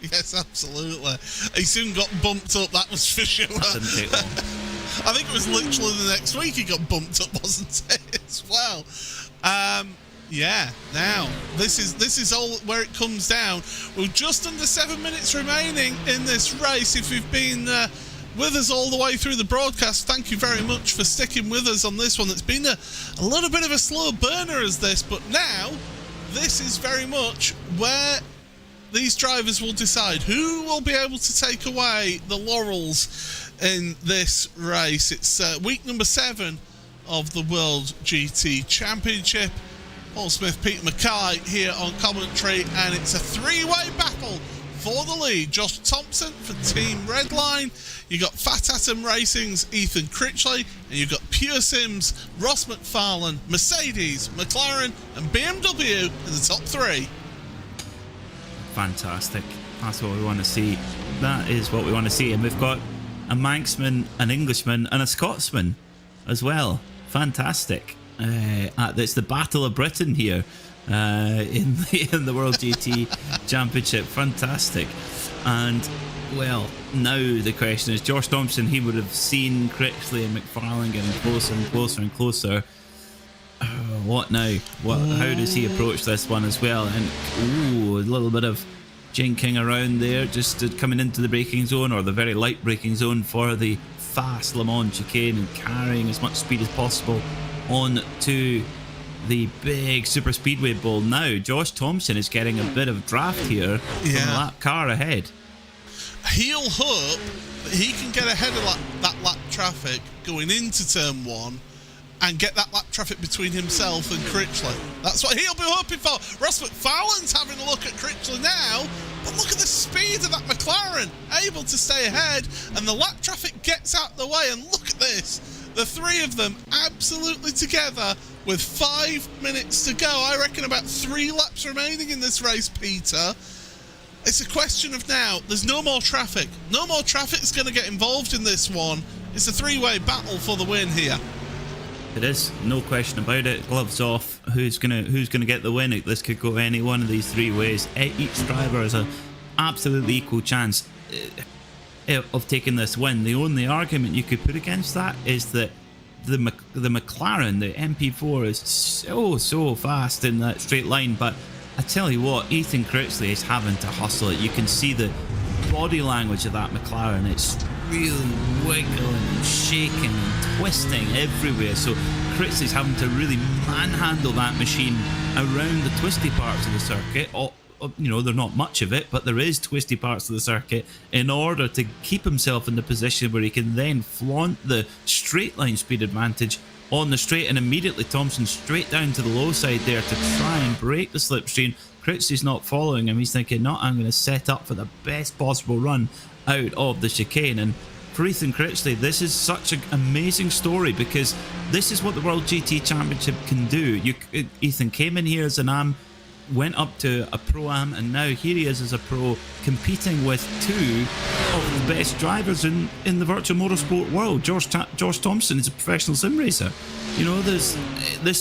Yes, absolutely. He soon got bumped up, that was for sure. That didn't take long. I think it was literally the next week he got bumped up, wasn't it, as well? Now, this is all where it comes down. We're just under 7 minutes remaining in this race. If you've been with us all the way through the broadcast, thank you very much for sticking with us on this one. It's been a little bit of a slow burner as this, but now this is very much where these drivers will decide who will be able to take away the laurels in this race. It's week number 7 of the World GT Championship. Paul Smith, Peter Mackay here on commentary, and it's a three-way battle for the lead. Josh Thompson for Team Redline. You got Fat Atom Racing's Ethan Critchley, and you've got Pure Sims, Ross McFarlane, Mercedes, McLaren, and BMW in the top 3. Fantastic. That's what we want to see. That is what we want to see. And we've got a Manxman, an Englishman, and a Scotsman as well. Fantastic. It's the Battle of Britain here in the World GT Championship. Fantastic. And well, now the question is, Josh Thompson, he would have seen Critchley and McFarlane getting closer and closer and closer. What now? How does he approach this one as well? And a little bit of jinking around there, just coming into the braking zone, or the very light braking zone for the fast Le Mans chicane, and carrying as much speed as possible on to the big super speedway bowl. Now Josh Thompson is getting a bit of draft here from the lap car ahead. He'll hope that he can get ahead of that lap traffic going into turn 1 and get that lap traffic between himself and Critchley. That's what he'll be hoping for. Ross McFarlane's having a look at Critchley now, but look at the speed of that McLaren, able to stay ahead, and the lap traffic gets out the way, and look at this. The three of them absolutely together with 5 minutes to go. I reckon about 3 laps remaining in this race, Peter. It's a question of now, there's no more traffic. No more traffic's going to get involved in this one. It's a three-way battle for the win here. It is, no question about it. Gloves off. Who's gonna get the win? This could go any one of these 3 ways. Each driver has an absolutely equal chance of taking this win. The only argument you could put against that is that the McLaren, the MP4, is so fast in that straight line. But I tell you what, Ethan Critchley is having to hustle it. You can see the body language of that McLaren. It's really wiggling and shaking and twisting everywhere. So Critchley's having to really manhandle that machine around the twisty parts of the circuit. There's not much of it, but there is twisty parts of the circuit, in order to keep himself in the position where he can then flaunt the straight line speed advantage on the straight. And immediately Thompson straight down to the low side there to try and break the slipstream. Critchley's not following him. He's thinking, no, I'm going to set up for the best possible run out of the chicane. And for Ethan Critchley, this is such an amazing story, because this is what the World GT Championship can do. Ethan came in here as an AM, went up to a Pro-Am, and now here he is as a Pro, competing with 2 of the best drivers in the virtual motorsport world. Josh Thompson is a professional sim racer. You know, this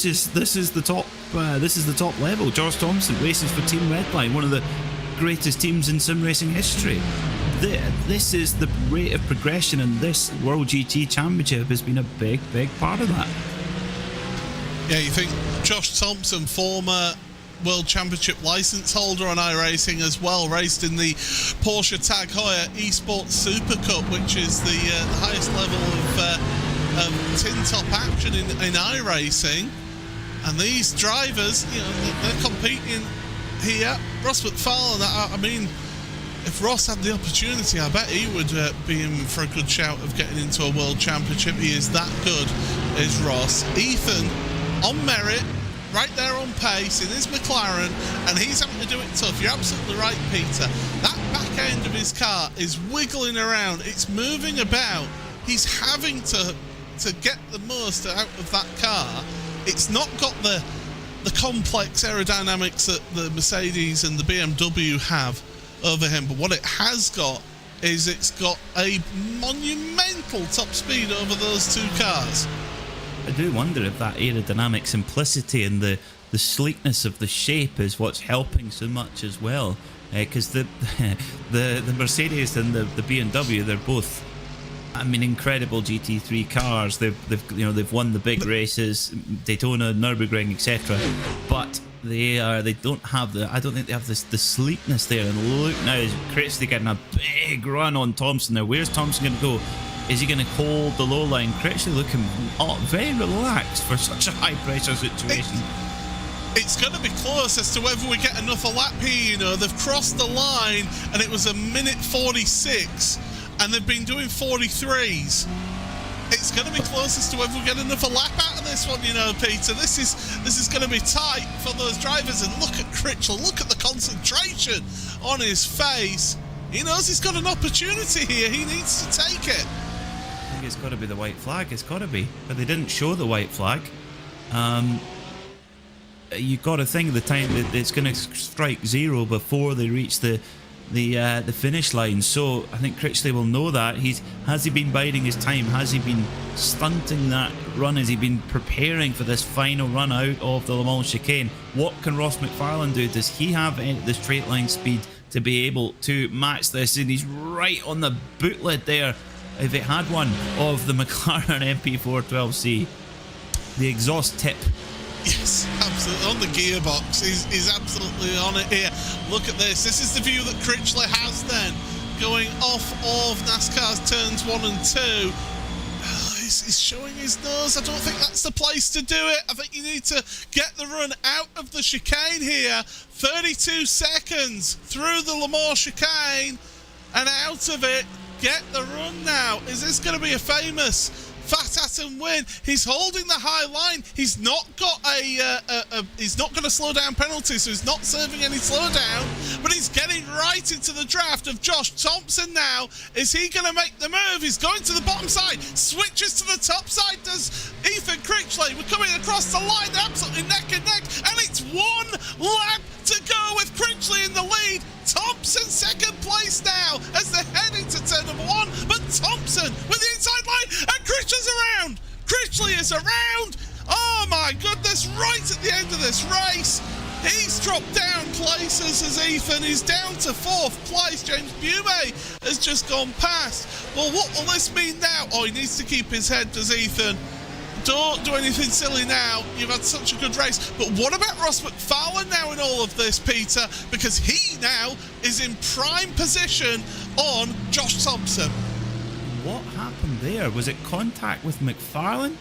is the top level. Josh Thompson races for Team Redline, one of the greatest teams in sim racing history. this is the rate of progression, and this World GT Championship has been a big part of that. Yeah, you think Josh Thompson, former World Championship license holder on iRacing as well, raced in the Porsche Tag Heuer Esports Super Cup, which is the highest level of tin top action in iRacing. And these drivers, you know, they're competing here. Ross McFarlane, I mean, if Ross had the opportunity, I bet he would be in for a good shout of getting into a World Championship. He is that good, is Ross. Ethan, on merit, right there on pace in his McLaren, and he's having to do it tough. You're absolutely right, Peter. That back end of his car is wiggling around. It's moving about. He's having to get the most out of that car. It's not got the complex aerodynamics that the Mercedes and the BMW have over him, but what it has got is it's got a monumental top speed over those two cars. I do wonder if that aerodynamic simplicity and the sleekness of the shape is what's helping so much as well. Because the Mercedes and the BMW, they're both, I mean, incredible GT3 cars. They've won the big races, Daytona, Nürburgring, etc. But they don't have I don't think they have the sleekness there. And look now, Critchley getting a big run on Thompson there. Where's Thompson going to go? Is he going to hold the low line? Critchley looking very relaxed for such a high pressure situation. It's going to be close as to whether we get another lap here. You know, they've crossed the line and it was a minute 46 and they've been doing 43s. It's going to be close as to whether we get another lap out of this one, you know, Peter. This is going to be tight for those drivers. And look at Critchley, look at the concentration on his face. He knows he's got an opportunity here. He needs to take it. I think it's got to be the white flag. It's got to be. But they didn't show the white flag. You've got to think of the time that it's going to strike zero before they reach the finish line. So I think Critchley will know that. Has he been biding his time? Has he been stunting that run? Has he been preparing for this final run out of the Le Mans chicane? What can Ross McFarlane do? Does he have the straight line speed to be able to match this? And he's right on the bootlet there, if it had one, of the McLaren MP412C. The exhaust tip. Yes, absolutely. On the gearbox. He's absolutely on it here. Look at this. This is the view that Critchley has then, going off of NASCAR's turns 1 and 2. He's showing his nose. I don't think that's the place to do it. I think you need to get the run out of the chicane here. 32 seconds through the Le Mans chicane and out of it. Get the run now. Is this going to be a famous Fat Atom win? He's holding the high line. He's not got he's not going to slow down penalty, so he's not serving any slowdown, but he's getting right into the draft of Josh Thompson now. Is he going to make the move? He's going to the bottom side, switches to the top side, does Ethan Critchley. We're coming across the line, they're absolutely neck and neck, and it's one lap to go with Critchley in the lead. Thompson second place now as they head into turn number 1, but Thompson with the inside line, and Critchley's around. Critchley is around. Oh my goodness, right at the end of this race. He's dropped down places as Ethan is down to 4th place. James Bume has just gone past. Well, what will this mean now? Oh, he needs to keep his head, does Ethan? Don't do anything silly now. You've had such a good race. But what about Ross McFarlane now in all of this, Peter? Because he now is in prime position on Josh Thompson. What happened there? Was it contact with McFarlane?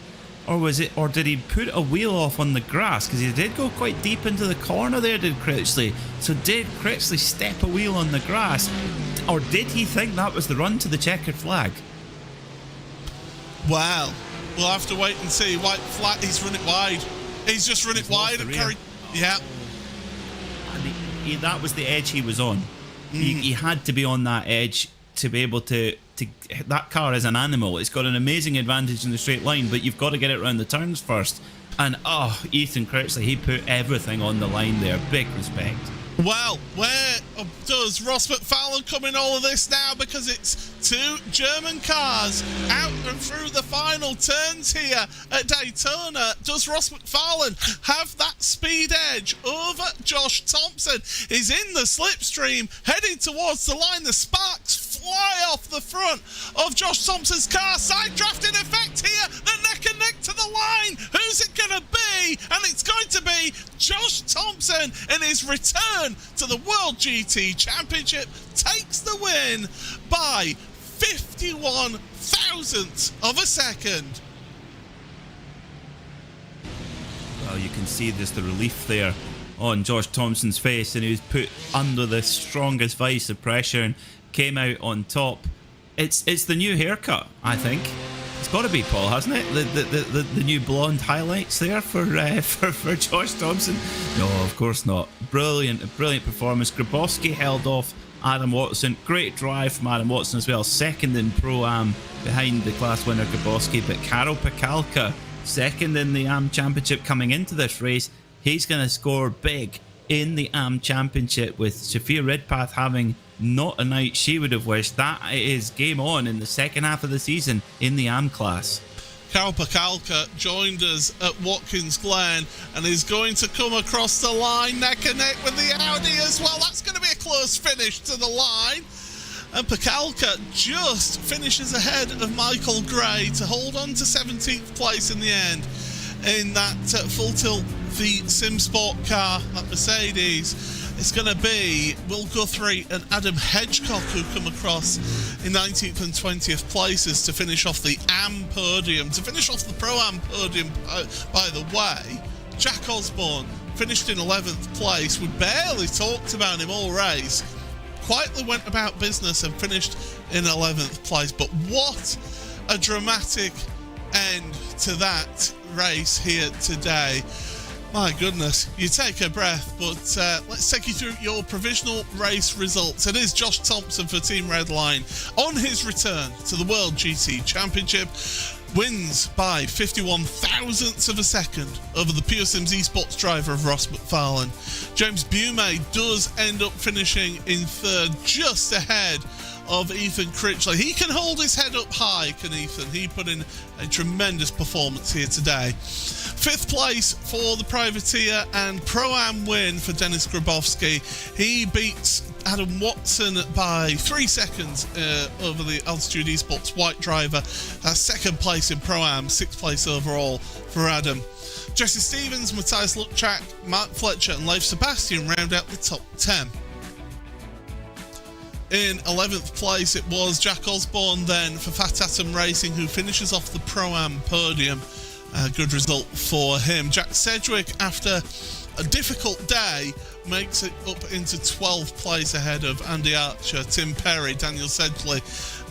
Or did he put a wheel off on the grass? Because he did go quite deep into the corner there, did Critchley. So did Critchley step a wheel on the grass? Or did he think that was the run to the checkered flag? Well, we'll have to wait and see. White flag, he's run it wide. He's just run it wide and carried. Yeah. And that was the edge he was on. He had to be on that edge to be able to. That car is an animal. It's got an amazing advantage in the straight line, but you've got to get it around the turns first. And Ethan Critchley, he put everything on the line there. Big respect. Well, where does Ross McFarlane come in all of this now? Because it's two German cars out and through the final turns here at Daytona. Does Ross McFarlane have that speed edge over Josh Thompson? He's in the slipstream, heading towards the line. The sparks fly off the front of Josh Thompson's car. Side draft in effect here. They're neck and neck to the line. Who's it going to be? And it's going to be Josh Thompson in his return to the World GT Championship. Takes the win by 51 thousandths of a second. Well, you can see there's the relief there on Josh Thompson's face, and he was put under the strongest vice of pressure and came out on top. It's the new haircut, I think. It's got to be, Paul, hasn't it? The new blonde highlights there for Josh Thompson. No, of course not. Brilliant performance. Grabowski held off Adam Watson. Great drive from Adam Watson as well. Second in Pro-Am behind the class winner Grabowski, but Karol Pakalka second in the AM Championship coming into this race. He's going to score big in the AM Championship, with Sophia Redpath having not a night she would have wished. That is game on in the second half of the season in the AM class. Karol Pakalka joined us at Watkins Glen and is going to come across the line neck and neck with the Audi as well. That's going to be a close finish to the line. And Pakalka just finishes ahead of Michael Gray to hold on to 17th place in the end in that full tilt V Sim Sport car, that Mercedes. It's going to be Will Guthrie and Adam Hedgecock who come across in 19th and 20th places to finish off the AM podium. To finish off the Pro-Am podium, by the way, Jack Osborne finished in 11th place. We barely talked about him all race. Quietly went about business and finished in 11th place. But what a dramatic end to that race here today. My goodness, you take a breath, but let's take you through your provisional race results. It is Josh Thompson for Team Redline on his return to the World GT Championship. Wins by 51 thousandths of a second over the Pure Sims Esports driver of Ross McFarlane. James Bume does end up finishing in third, just ahead of Ethan Critchley. He can hold his head up high, can Ethan? He put in a tremendous performance here today. Fifth place for the Privateer and Pro-Am win for Dennis Grabowski. He beats Adam Watson by 3 seconds over the Altitude Esports white driver. Second place in Pro-Am, sixth place overall for Adam. Jesse Stevens, Matthias Lutchak, Mark Fletcher and Leif Sebastian round out the top 10. In 11th place, it was Jack Osborne then for Fat Atom Racing, who finishes off the Pro-Am podium. A good result for him. Jack Sedgwick, after a difficult day, makes it up into 12th place ahead of Andy Archer, Tim Perry, Daniel Sedgley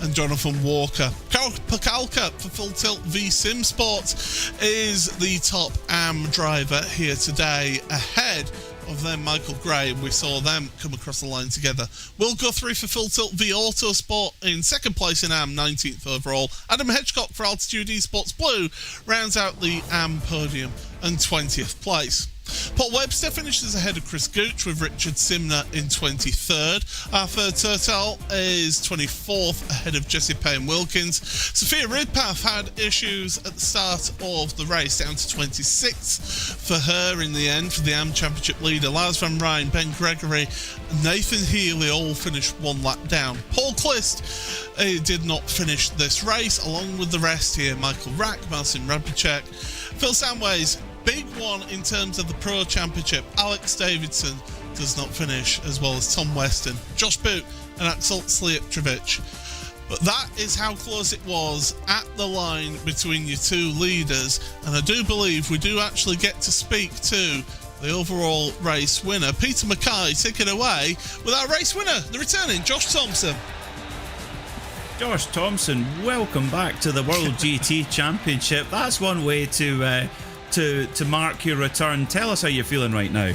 and Jonathan Walker. Karol Pakalka for Full Tilt V Sim Sports is the top AM driver here today, ahead of them Michael Gray, and we saw them come across the line together. Will Guthrie for Full Tilt V Autosport in second place in AM, 19th overall. Adam Hedgecock for Altitude Esports Blue rounds out the AM podium and 20th place. Paul Webster finishes ahead of Chris Gooch with Richard Simner in 23rd. Our third Turtle is 24th ahead of Jessie Payne Wilkins. Sophia Ridpath had issues at the start of the race, down to 26th for her in the end. For the AM Championship leader, Lars Van Rijn, Ben Gregory and Nathan Healy all finished one lap down. Paul Clist did not finish this race, along with the rest here. Michael Rack, Marcin Rabicek, Phil Samways. Big one in terms of the Pro Championship. Alex Davidson does not finish, as well as Tom Weston, Josh Boot and Axel Slijeptrovic. But that is how close it was at the line between your two leaders. And I do believe we do actually get to speak to the overall race winner. Peter Mackay, take it away with our race winner, the returning Josh Thompson. Josh Thompson, welcome back to the World GT Championship. That's one way to mark your return. Tell us how you're feeling right now.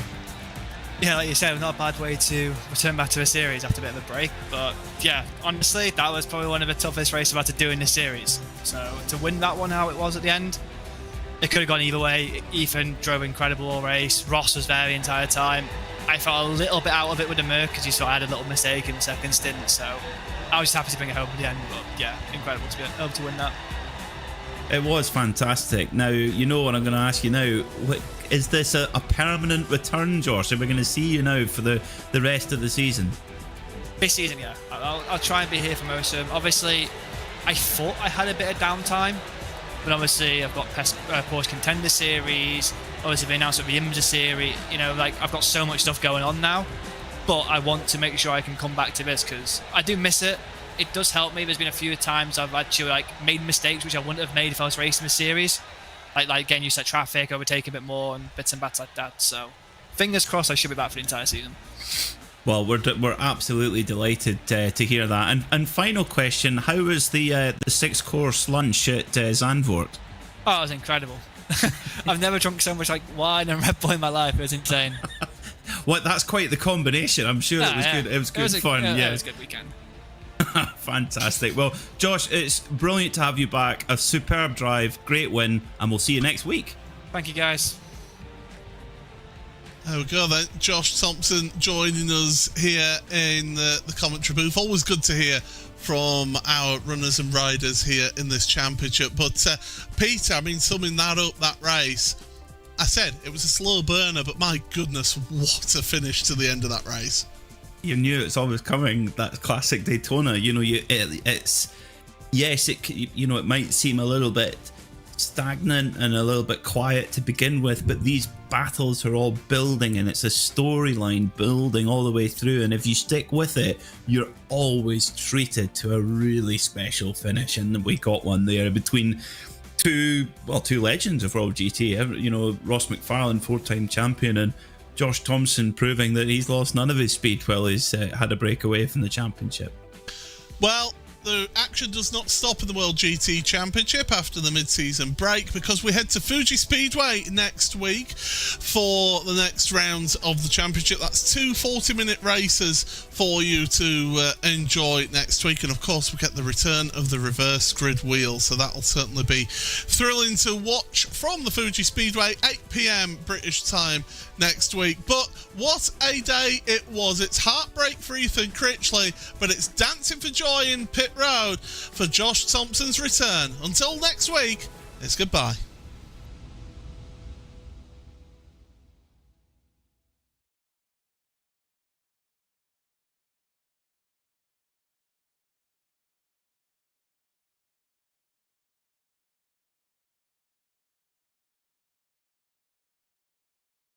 Yeah, like you said, not a bad way to return back to a series after a bit of a break. But yeah, honestly, that was probably one of the toughest races I've had to do in this series. So to win that one how it was at the end, it could have gone either way. Ethan drove incredible all race. Ross was there the entire time. I felt a little bit out of it with the Merc because you saw I had a little mistake in the second stint. So I was just happy to bring it home at the end. But yeah, incredible to be able to win that. It was fantastic. Now, you know what I'm going to ask you now. Is this a permanent return, Josh? Are we going to see you now for the rest of the season? This season, yeah. I'll try and be here for most of them. Obviously, I thought I had a bit of downtime, but obviously I've got Porsche Contender Series, obviously the announcement of the IMSA Series, you know, like I've got so much stuff going on now, but I want to make sure I can come back to this because I do miss it. It does help me. There's been a few times I've actually like made mistakes which I wouldn't have made if I was racing the series, like getting used to traffic, overtaking a bit more, and bits and bats like that. So, fingers crossed, I should be back for the entire season. Well, we're absolutely delighted to hear that. And final question: how was the 6-course lunch at Zandvoort? Oh, it was incredible. I've never drunk so much like wine and Red Bull in my life. It was insane. Well, that's quite the combination. I'm sure it was good. It was good fun. Yeah, it was a good weekend. Fantastic. Well, Josh, it's brilliant to have you back. A superb drive, great win, and we'll see you next week. Thank you, guys. There we go then. Josh Thompson joining us here in the commentary booth. Always good to hear from our runners and riders here in this championship. But Peter, I mean, summing that up, that race, I said it was a slow burner, but my goodness, what a finish to the end of that race. You knew it's always coming, that classic Daytona. You know, it's yes, it might seem a little bit stagnant and a little bit quiet to begin with, but these battles are all building, and it's a storyline building all the way through. And if you stick with it, you're always treated to a really special finish. And we got one there between two legends of World GT. You know, Ross McFarlane, 4-time champion, and Josh Thompson proving that he's lost none of his speed while he's had a break away from the championship. Well, the action does not stop in the World GT Championship after the mid-season break, because we head to Fuji Speedway next week for the next round of the championship. That's 2 40-minute races for you to enjoy next week. And of course, we get the return of the reverse grid wheel, so that'll certainly be thrilling to watch from the Fuji Speedway, 8 p.m. British time next week. But what a day it was. It's heartbreak for Ethan Critchley, but it's dancing for joy in pit road for Josh Thompson's return. Until next week, it's goodbye.